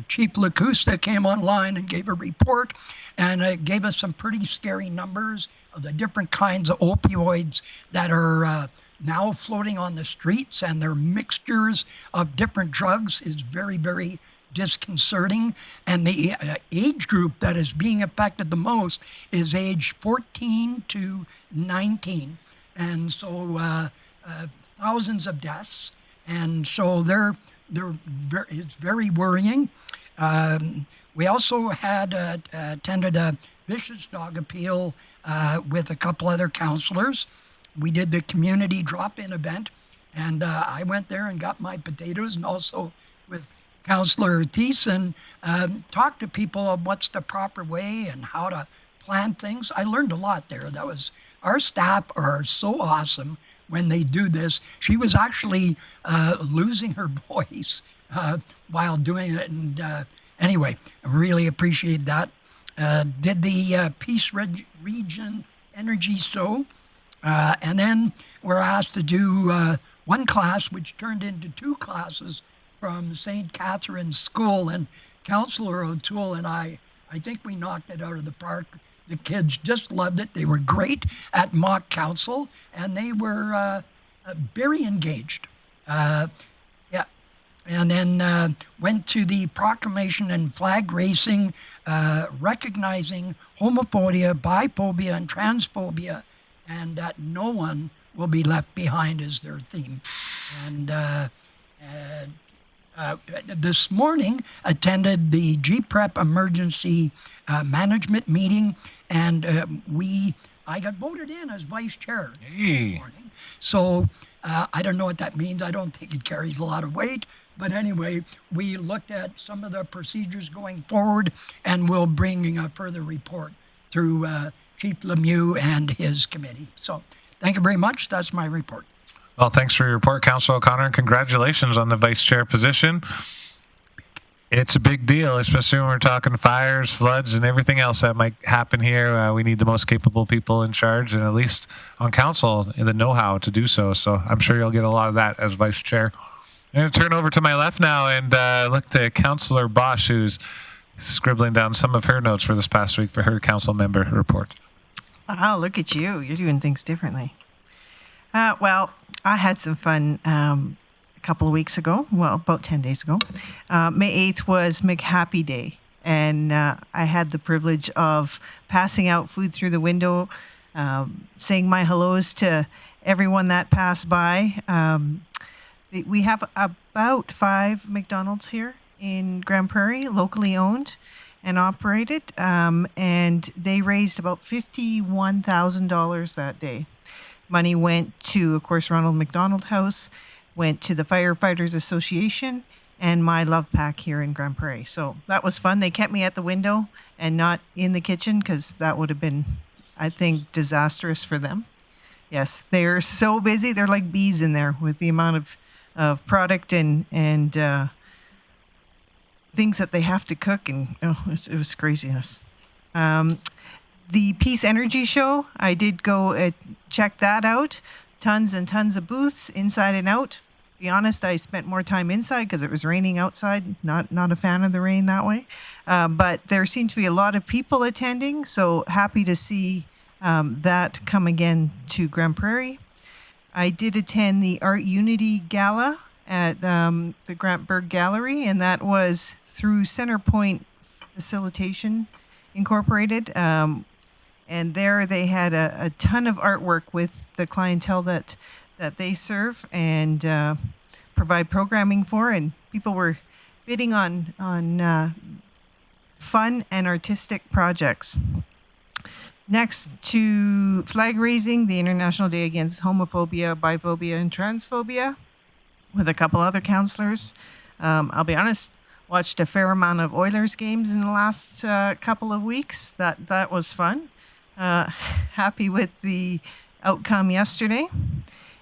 Chief Lacusta came online and gave a report, and gave us some pretty scary numbers of the different kinds of opioids that are now floating on the streets, and their mixtures of different drugs is very, very disconcerting. And the age group that is being affected the most is age 14 to 19. And so thousands of deaths, and so it's very worrying. We also had attended a vicious dog appeal with a couple other counselors. We did the community drop-in event, and I went there and got my potatoes, and also with Councillor Thiessen, talked to people of what's the proper way and how to plan things. I learned a lot there. Our staff are so awesome when they do this. She was actually losing her voice while doing it, and anyway, I really appreciate that. Did the Peace Region Energy Show, and then we're asked to do one class, which turned into 2 classes from St. Catherine's School, and Councillor O'Toole and I think we knocked it out of the park. The kids just loved it. They were great at mock council, and they were very engaged. Yeah. And then went to the proclamation and flag racing, recognizing homophobia, biphobia, and transphobia, and that no one will be left behind is their theme. And this morning attended the GPREP emergency management meeting, and I got voted in as vice chair this morning. So I don't know what that means. I don't think it carries a lot of weight. But anyway, we looked at some of the procedures going forward, and we'll bring a further report through Chief Lemieux and his committee. So thank you very much. That's my report. Well, thanks for your report, Councillor O'Connor, and congratulations on the vice chair position. It's a big deal, especially when we're talking fires, floods, and everything else that might happen here. We need the most capable people in charge, and at least on council, the know-how to do so. So I'm sure you'll get a lot of that as vice chair. I'm going to turn over to my left now and look to Councillor Bosch, who's scribbling down some of her notes for this past week for her council member report. Oh, look at you. You're doing things differently. Well, I had some fun a couple of weeks ago, well, about 10 days ago. May 8th was McHappy Day, and I had the privilege of passing out food through the window, saying my hellos to everyone that passed by. We have about 5 McDonald's here in Grande Prairie, locally owned and operated, and they raised about $51,000 that day. Money went to, of course, Ronald McDonald House, went to the Firefighters Association, and my Love Pack here in Grande Prairie. So that was fun. They kept me at the window and not in the kitchen, because that would have been, I think, disastrous for them. Yes, they're so busy. They're like bees in there with the amount of product and things that they have to cook, and it was craziness. The Peace Energy Show, I did go check that out. Tons and tons of booths inside and out. To be honest, I spent more time inside because it was raining outside. Not a fan of the rain that way. But there seemed to be a lot of people attending, so happy to see that come again to Grande Prairie. I did attend the Art Unity Gala at the Grantberg Gallery, and that was through Centerpoint Facilitation Incorporated. And there they had a ton of artwork with the clientele that that they serve and provide programming for, and people were bidding on fun and artistic projects. Next to flag raising, the International Day Against Homophobia, Biphobia, and Transphobia, with a couple other counselors. I'll be honest, watched a fair amount of Oilers games in the last couple of weeks. That was fun. Happy with the outcome yesterday.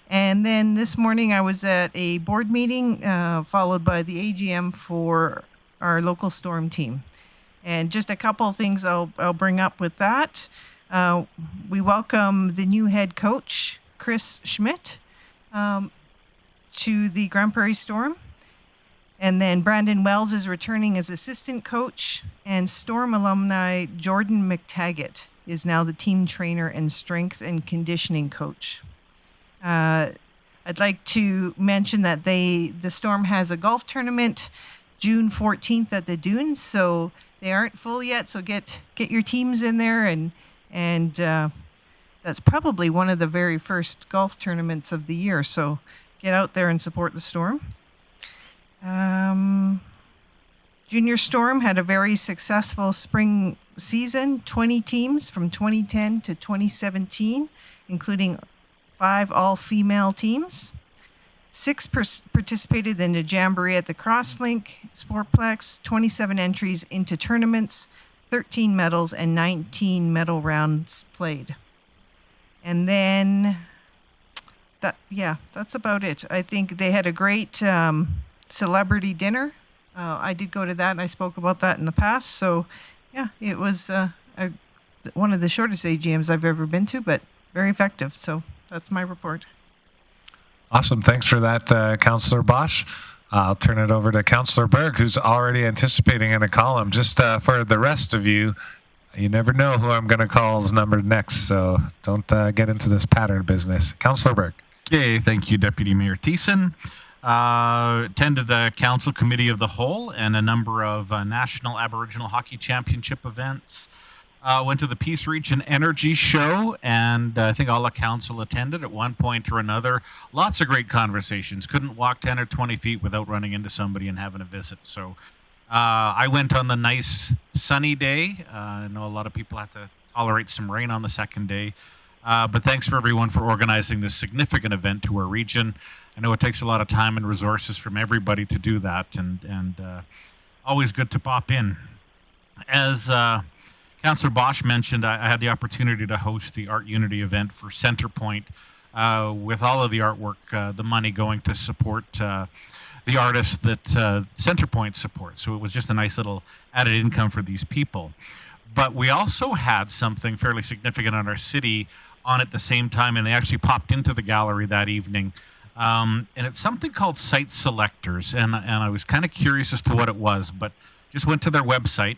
And then this morning I was at a board meeting followed by the AGM for our local storm team. And just a couple of things I'll bring up with that. We welcome the new head coach, Chris Schmidt, to the Grande Prairie Storm. And then Brandon Wells is returning as assistant coach, and Storm alumni Jordan McTaggart is now the team trainer and strength and conditioning coach. I'd like to mention that the Storm has a golf tournament June 14th at the Dunes, so they aren't full yet. So get your teams in there, and that's probably one of the very first golf tournaments of the year. So get out there and support the Storm. Junior Storm had a very successful spring season, 20 teams from 2010 to 2017, including 5 all-female teams. 6 participated in the Jamboree at the Crosslink Sportplex, 27 entries into tournaments, 13 medals, and 19 medal rounds played. And then, that's about it. I think they had a great celebrity dinner. I did go to that, and I spoke about that in the past. So, yeah, it was one of the shortest AGMs I've ever been to, but very effective. So that's my report. Awesome. Thanks for that, Councillor Bosch. I'll turn it over to Councillor Berg, who's already anticipating in a column. Just for the rest of you, you never know who I'm going to call's number next, so don't get into this pattern business. Councillor Berg. Okay, thank you, Deputy Mayor Thiessen. Attended the Council Committee of the Whole and a number of National Aboriginal Hockey Championship events. Went to the Peace Region Energy Show, and I think all the council attended at one point or another. Lots of great conversations. Couldn't walk 10 or 20 feet without running into somebody and having a visit. So I went on the nice sunny day. I know a lot of people have to tolerate some rain on the second day. But thanks for everyone for organizing this significant event to our region. I know it takes a lot of time and resources from everybody to do that, and always good to pop in. As Councillor Bosch mentioned, I had the opportunity to host the Art Unity event for Centrepoint with all of the artwork, the money going to support the artists that Centrepoint supports. So it was just a nice little added income for these people. But we also had something fairly significant on our city on at the same time, and they actually popped into the gallery that evening. And it's something called Site Selectors, and I was kind of curious as to what it was, but just went to their website.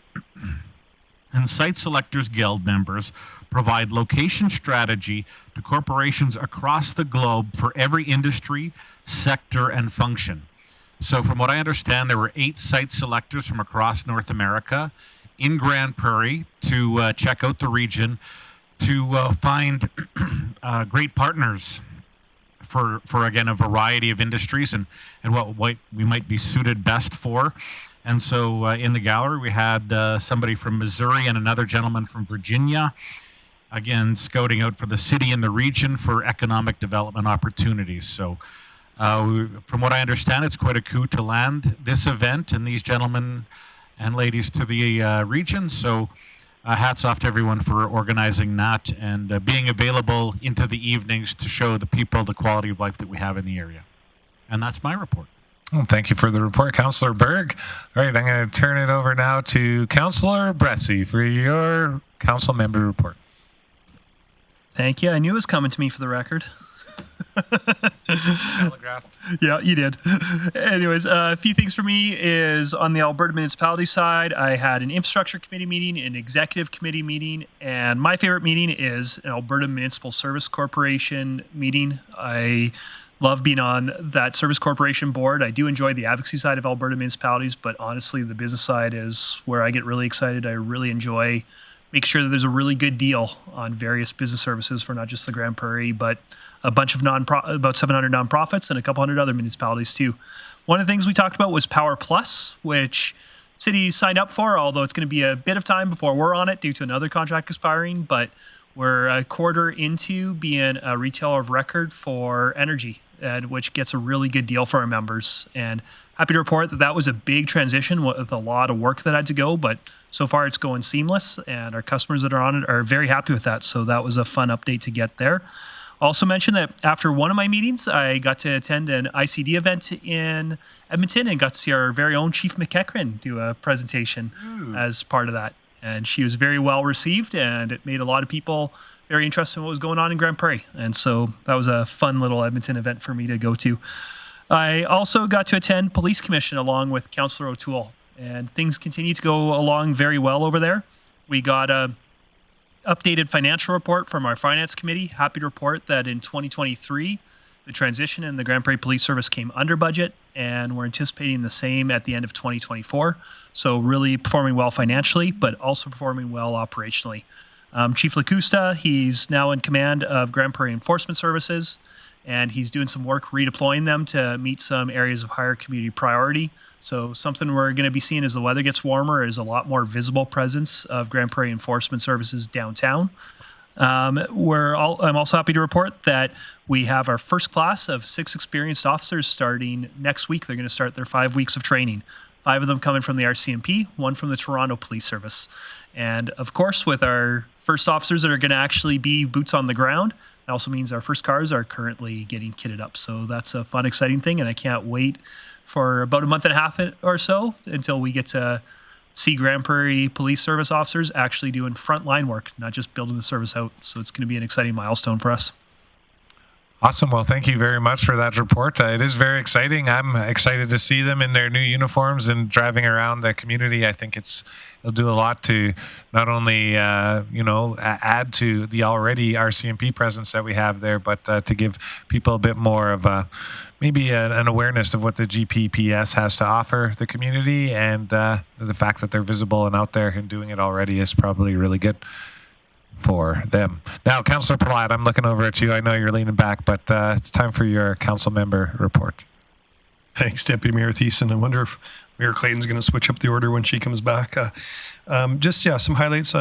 And Site Selectors Guild members provide location strategy to corporations across the globe for every industry, sector, and function. So from what I understand, there were 8 site selectors from across North America in Grande Prairie to check out the region, to find great partners for again, a variety of industries and what we might be suited best for. And so in the gallery, we had somebody from Missouri and another gentleman from Virginia, again, scouting out for the city and the region for economic development opportunities. So from what I understand, it's quite a coup to land this event and these gentlemen and ladies to the region. So hats off to everyone for organizing that and being available into the evenings to show the people the quality of life that we have in the area. And that's my report. Well, thank you for the report, Councillor Berg. All right, I'm going to turn it over now to Councillor Bressie for your council member report. Thank you. I knew it was coming to me for the record. Telegraphed. Yeah, you did. Anyways, a few things for me is on the Alberta municipality side, I had an infrastructure committee meeting, an executive committee meeting, and my favorite meeting is an Alberta Municipal Service Corporation meeting. I love being on that service corporation board. I do enjoy the advocacy side of Alberta municipalities, but honestly, the business side is where I get really excited. I really enjoy making sure that there's a really good deal on various business services for not just the Grande Prairie, but a bunch of about 700 nonprofits and a couple hundred other municipalities too. One of the things we talked about was Power Plus, which cities signed up for, although it's going to be a bit of time before we're on it due to another contract expiring, but we're a quarter into being a retailer of record for energy, which gets a really good deal for our members. And happy to report that was a big transition with a lot of work that had to go, but so far it's going seamless, and our customers that are on it are very happy with that. So that was a fun update to get there. Also mentioned that after one of my meetings, I got to attend an ICD event in Edmonton and got to see our very own Chief McEachran do a presentation as part of that. And she was very well received, and it made a lot of people very interested in what was going on in Grande Prairie. And so that was a fun little Edmonton event for me to go to. I also got to attend Police Commission along with Councillor O'Toole, and things continue to go along very well over there. We got a updated financial report from our finance committee. Happy to report that in 2023, the transition in the Grande Prairie Police Service came under budget, and we're anticipating the same at the end of 2024. So really performing well financially, but also performing well operationally. Chief Lacusta, he's now in command of Grande Prairie Enforcement Services, and he's doing some work redeploying them to meet some areas of higher community priority. So something we're going to be seeing as the weather gets warmer is a lot more visible presence of Grande Prairie Enforcement Services downtown. I'm also happy to report that we have our first class of 6 experienced officers starting next week. They're going to start their 5 weeks of training. 5 of them coming from the RCMP, 1 from the Toronto Police Service. And of course, with our first officers that are going to actually be boots on the ground, that also means our first cars are currently getting kitted up. So that's a fun, exciting thing, and I can't wait for about a month and a half or so until we get to see Grande Prairie Police Service officers actually doing frontline work, not just building the service out. So it's going to be an exciting milestone for us. Awesome. Well, thank you very much for that report. It is very exciting. I'm excited to see them in their new uniforms and driving around the community. I think it'll do a lot to not only add to the already RCMP presence that we have there, but to give people a bit more of maybe an awareness of what the GPPS has to offer the community, and the fact that they're visible and out there and doing it already is probably really good for them. Now, Councillor Palat, I'm looking over at you. I know you're leaning back, but it's time for your council member report. Thanks, Deputy Mayor Thiessen. I wonder if Mayor Clayton's going to switch up the order when she comes back. Some highlights.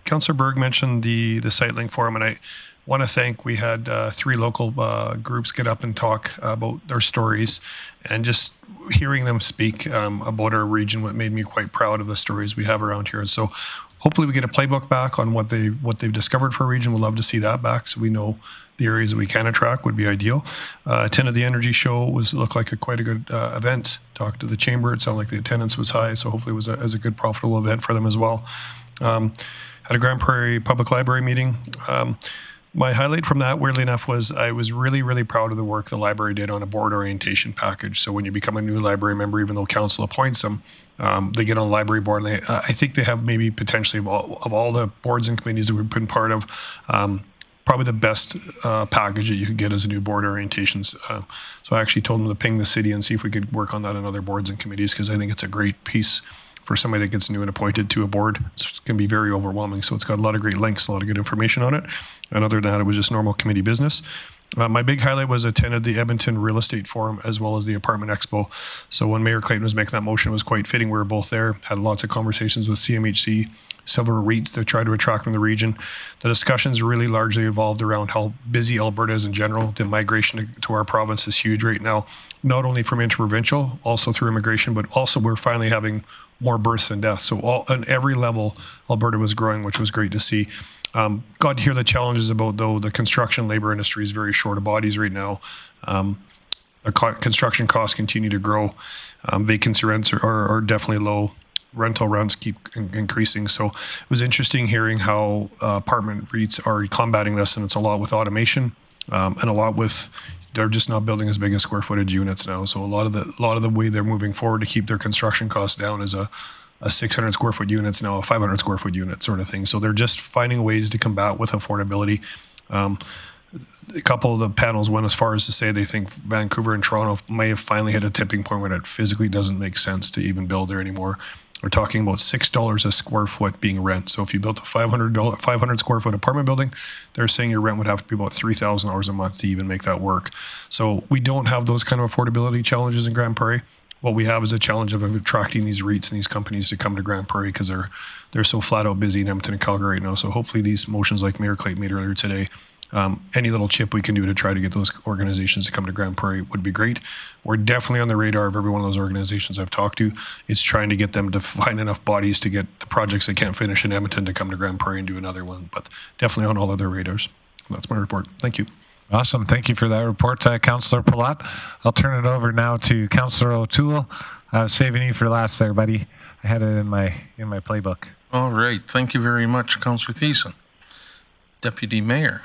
Councillor Berg mentioned the SiteLink Forum, and I want to thank, we had 3 local groups get up and talk about their stories, and just hearing them speak about our region, what made me quite proud of the stories we have around here. And so hopefully we get a playbook back on what they've discovered for a region. We'd love to see that back, so we know the areas that we can attract would be ideal. Attended the energy show. Looked like quite a good event. Talked to the chamber. It sounded like the attendance was high, so hopefully it was a good, profitable event for them as well. Had a Grande Prairie Public Library meeting. My highlight from that, weirdly enough, was I was really, really proud of the work the library did on a board orientation package. So when you become a new library member, even though council appoints them, they get on a library board, and I think they have maybe potentially of all the boards and committees that we've been part of, probably the best package that you could get as a new board orientations. So I actually told them to ping the city and see if we could work on that on other boards and committees, because I think it's a great piece for somebody that gets new and appointed to a board. It's going to be very overwhelming. So it's got a lot of great links, a lot of good information on it. And other than that, it was just normal committee business. My big highlight was attended the Edmonton Real Estate Forum as well as the Apartment Expo. So when Mayor Clayton was making that motion, it was quite fitting. We were both there, had lots of conversations with CMHC, several REITs that try to attract from the region. The discussions really largely evolved around how busy Alberta is in general. The migration to our province is huge right now, not only from interprovincial, also through immigration, but also we're finally having more births and deaths. So on every level, Alberta was growing, which was great to see. Got to hear the challenges about, though, the construction labor industry is very short of bodies right now. The construction costs continue to grow. Vacancy rents are definitely low. Rental rents keep increasing. So it was interesting hearing how apartment REITs are combating this, and it's a lot with automation and a lot with, they're just not building as big as square footage units now. So a lot of the way they're moving forward to keep their construction costs down is a 600 square foot unit's now a 500 square foot unit sort of thing. So they're just finding ways to combat with affordability. A couple of the panels went as far as to say they think Vancouver and Toronto may have finally hit a tipping point where it physically doesn't make sense to even build there anymore. we're talking about $6 a square foot being rent. So if you built a 500 square foot apartment building, they're saying your rent would have to be about $3,000 a month to even make that work. So we don't have those kind of affordability challenges in Grande Prairie. What we have is a challenge of attracting these REITs and these companies to come to Grande Prairie because they're so flat out busy in Edmonton and Calgary right now. So hopefully these motions like Mayor Clayton made earlier today, any little chip we can do to try to get those organizations to come to Grande Prairie would be great. We're definitely on the radar of every one of those organizations I've talked to. It's trying to get them to find enough bodies to get the projects they can't finish in Edmonton to come to Grande Prairie and do another one, but definitely on all of their radars. That's my report. Thank you. Awesome. Thank you for that report, Councillor Palat. I'll turn it over now to Councillor O'Toole. I was saving you for last there, buddy. I had it in my playbook. All right. Thank you very much, Councillor Thiessen. Deputy Mayor.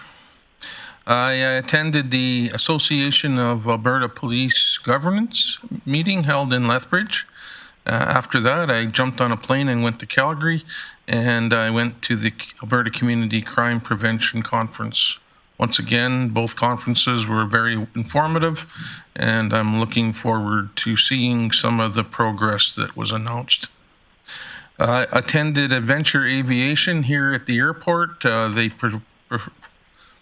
I attended the Association of Alberta Police Governance meeting held in Lethbridge. After that, I jumped on a plane and went to Calgary, and I went to the Alberta Community Crime Prevention Conference. Once again, both conferences were very informative, and I'm looking forward to seeing some of the progress that was announced. I attended Adventure Aviation here at the airport. They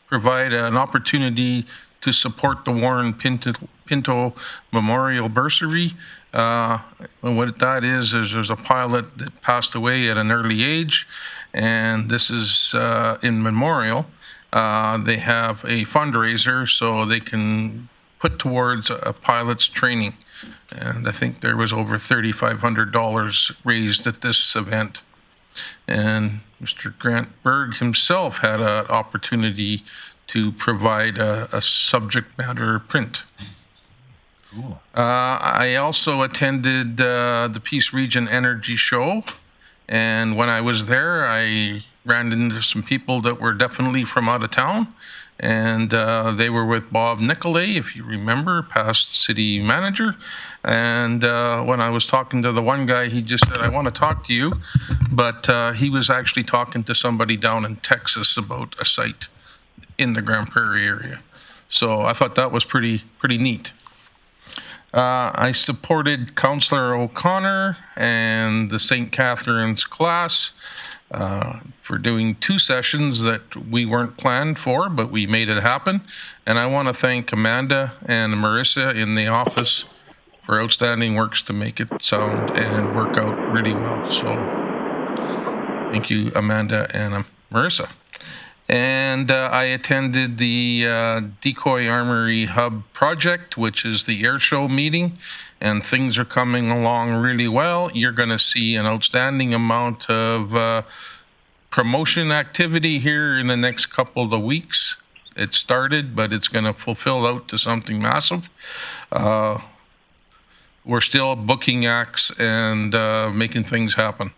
provide an opportunity to support the Warren Pinto Memorial Bursary. And what that is there's a pilot that passed away at an early age, and this is in memorial. They have a fundraiser so they can put towards a pilot's training. And I think there was over $3,500 raised at this event. And Mr. Grant Berg himself had an opportunity to provide a subject matter print. Cool. I also attended the Peace Region Energy Show, and when I was there, I ran into some people that were definitely from out of town, and they were with Bob Nicolay, if you remember, past city manager. And when I was talking to the one guy, he just said, "I want to talk to you," but he was actually talking to somebody down in Texas about a site in the Grande Prairie area. So I thought that was pretty neat. I supported Councillor O'Connor and the St. Catherine's class for doing 2 sessions that we weren't planned for, but we made it happen. And I want to thank Amanda and Marissa in the office for outstanding works to make it sound and work out really well. So thank you, Amanda and Marissa. And I attended the Decoy Armory Hub project, which is the air show meeting, and things are coming along really well. You're going to see an outstanding amount of promotion activity here in the next couple of weeks. It started, but it's going to fulfill out to something massive. We're still booking acts and making things happen.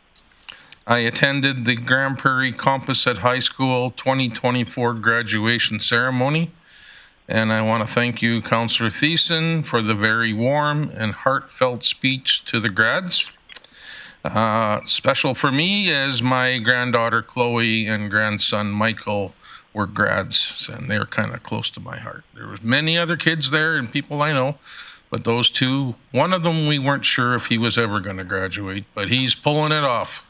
I attended the Grande Prairie Composite High School 2024 graduation ceremony, and I want to thank you, Councillor Thiessen, for the very warm and heartfelt speech to the grads. Special for me as my granddaughter Chloe and grandson Michael were grads, and they were kind of close to my heart. There was many other kids there and people I know, but those two, one of them we weren't sure if he was ever going to graduate, but he's pulling it off.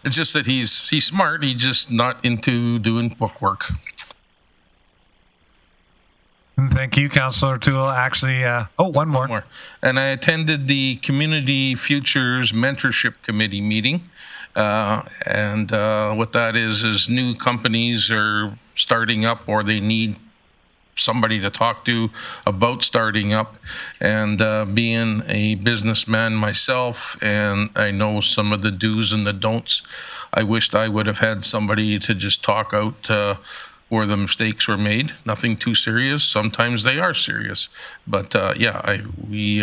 It's just that he's smart. He's just not into doing bookwork. Thank you, Councillor O'Toole. Actually, one more. And I attended the Community Futures Mentorship Committee meeting. And what that is new companies are starting up or they need somebody to talk to about starting up. And being a businessman myself, and I know some of the do's and the don'ts, I wished I would have had somebody to just talk out where the mistakes were made. Nothing too serious. Sometimes they are serious. But we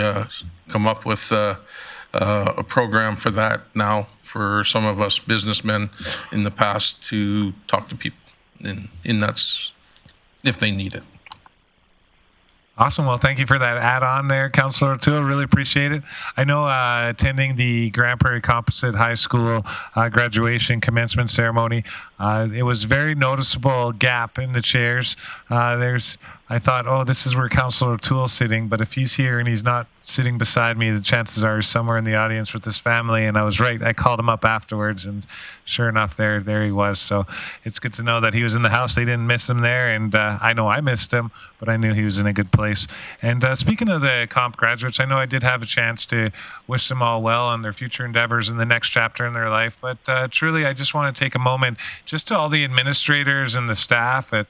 come up with a program for that now for some of us businessmen in the past to talk to people. And that's if they need it. Awesome. Well, thank you for that add-on there, Councillor O'Toole. Really appreciate it. I know attending the Grande Prairie Composite High School graduation commencement ceremony, It was very noticeable gap in the chairs. I thought, oh, this is where Councillor O'Toole's sitting, but if he's here and he's not sitting beside me, the chances are he's somewhere in the audience with his family. And I was right. I called him up afterwards, and sure enough, there he was. So it's good to know that he was in the house. They didn't miss him there, and I know I missed him, but I knew he was in a good place. And speaking of the comp graduates, I know I did have a chance to wish them all well on their future endeavors in the next chapter in their life. But truly, I just want to take a moment just to all the administrators and the staff at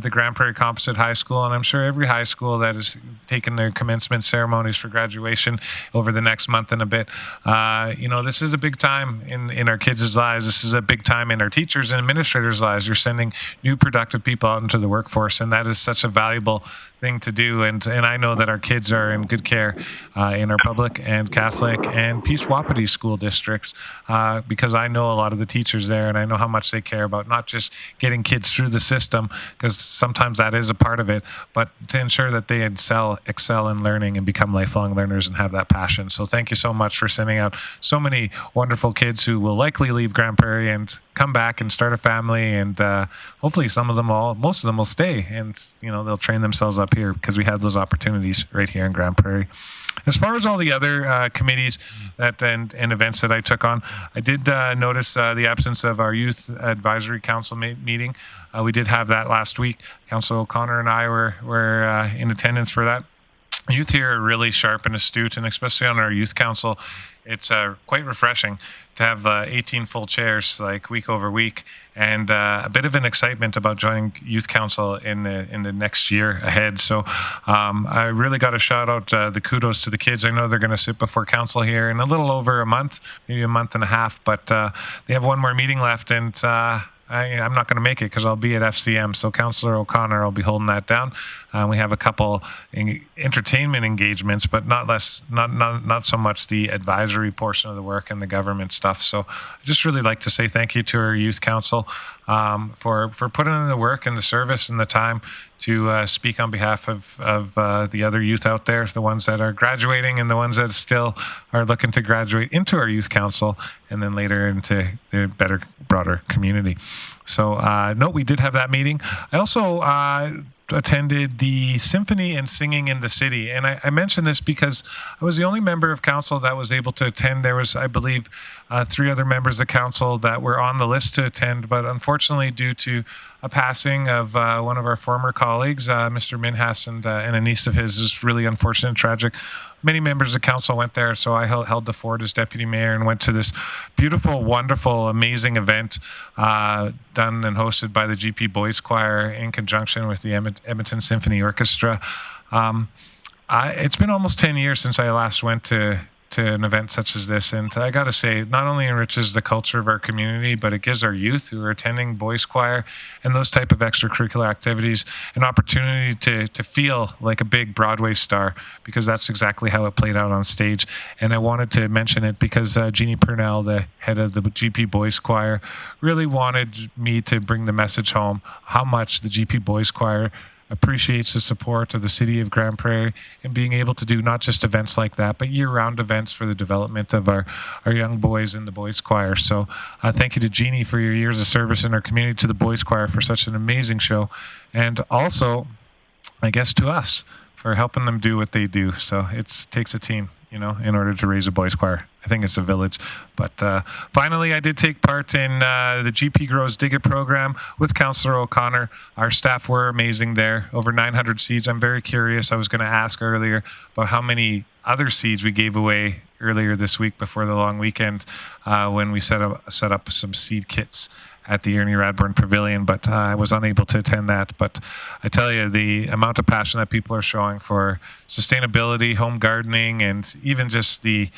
the Grande Prairie Composite High School, and I'm sure every high school that has taken their commencement ceremonies for graduation over the next month and a bit. This is a big time in our kids' lives. This is a big time in our teachers and administrators' lives. You're sending new productive people out into the workforce, and that is such a valuable thing to do. And I know that our kids are in good care in our public and Catholic and Peace Wapiti school districts because I know a lot of the teachers there, and I know how much they care about not just getting kids through the system, because sometimes that is a part of it, but to ensure that they excel in learning and become lifelong learners and have that passion. So thank you so much for sending out so many wonderful kids who will likely leave Grande Prairie and come back and start a family, and hopefully most of them will stay, and they'll train themselves up here because we have those opportunities right here in Grande Prairie. As far as all the other committees and events that I took on, I did notice the absence of our Youth Advisory Council meeting. We did have that last week. Councillor O'Connor and I were in attendance for that. Youth here are really sharp and astute, and especially on our youth council, it's quite refreshing to have 18 full chairs like week over week, and a bit of an excitement about joining youth council in the next year ahead. So I really got to shout out the kudos to the kids. I know they're going to sit before council here in a little over a month, maybe a month and a half, but they have one more meeting left, and I'm not going to make it because I'll be at FCM. So Councillor O'Connor will be holding that down. We have a couple entertainment engagements, but not so much the advisory portion of the work and the government stuff. So I just really like to say thank you to our youth council for putting in the work and the service and the time to speak on behalf of the other youth out there, the ones that are graduating and the ones that still are looking to graduate into our youth council and then later into the better, broader community. So we did have that meeting. I also attended the Symphony and Singing in the City. And I mention this because I was the only member of council that was able to attend. There was, I believe, 3 other members of council that were on the list to attend, but unfortunately due to a passing of one of our former colleagues, Mr. Minhas, and a niece of his, is really unfortunate and tragic. Many members of council went there, so I held the fort as deputy mayor and went to this beautiful, wonderful, amazing event done and hosted by the GP Boys Choir in conjunction with the Edmonton Symphony Orchestra. It's been almost 10 years since I last went to an event such as this, and I got to say, it not only enriches the culture of our community, but it gives our youth who are attending boys choir and those type of extracurricular activities an opportunity to feel like a big Broadway star, because that's exactly how it played out on stage. And I wanted to mention it because Jeannie Purnell, the head of the GP Boys Choir, really wanted me to bring the message home how much the GP Boys Choir appreciates the support of the city of Grande Prairie and being able to do not just events like that, but year-round events for the development of our young boys in the boys choir. So thank you to Jeannie for your years of service in our community, to the boys choir for such an amazing show, and also, I guess, to us for helping them do what they do. So it takes a team, in order to raise a boys choir. I think it's a village. But finally, I did take part in the GP Grows Dig It program with Councillor O'Connor. Our staff were amazing there, over 900 seeds. I'm very curious. I was going to ask earlier about how many other seeds we gave away earlier this week before the long weekend when we set up some seed kits at the Ernie Radburn Pavilion, but I was unable to attend that. But I tell you, the amount of passion that people are showing for sustainability, home gardening, and even just the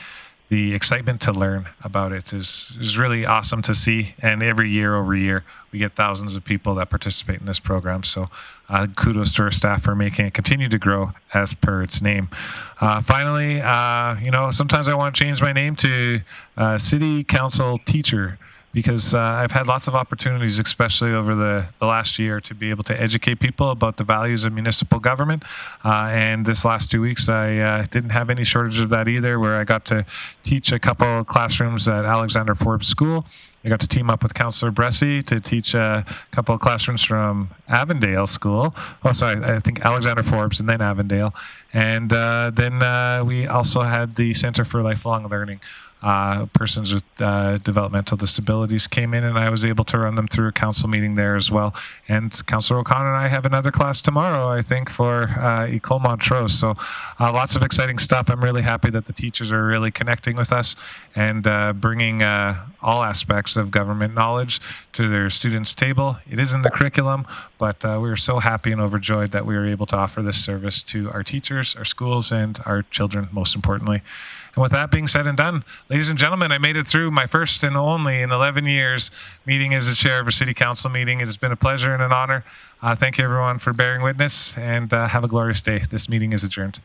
excitement to learn about it is really awesome to see. And every year over year, we get thousands of people that participate in this program. So kudos to our staff for making it continue to grow as per its name. Finally, sometimes I want to change my name to City Council Teacher, because I've had lots of opportunities, especially over the last year, to be able to educate people about the values of municipal government. And this last 2 weeks, I didn't have any shortage of that either, where I got to teach a couple classrooms at Alexander Forbes School. I got to team up with Councillor Bressie to teach a couple of classrooms from Avondale School. Oh, sorry, I think Alexander Forbes and then Avondale. And then we also had the Center for Lifelong Learning. Persons with developmental disabilities came in, and I was able to run them through a council meeting there as well. And Councillor O'Connor and I have another class tomorrow, I think, for Ecole Montrose. So lots of exciting stuff. I'm really happy that the teachers are really connecting with us and bringing all aspects of government knowledge to their students' table. It is in the curriculum, but we're so happy and overjoyed that we are able to offer this service to our teachers, our schools, and our children, most importantly. And with that being said and done, ladies and gentlemen, I made it through my first and only in 11 years meeting as the chair of a city council meeting. It has been a pleasure and an honor. Thank you, everyone, for bearing witness, and have a glorious day. This meeting is adjourned.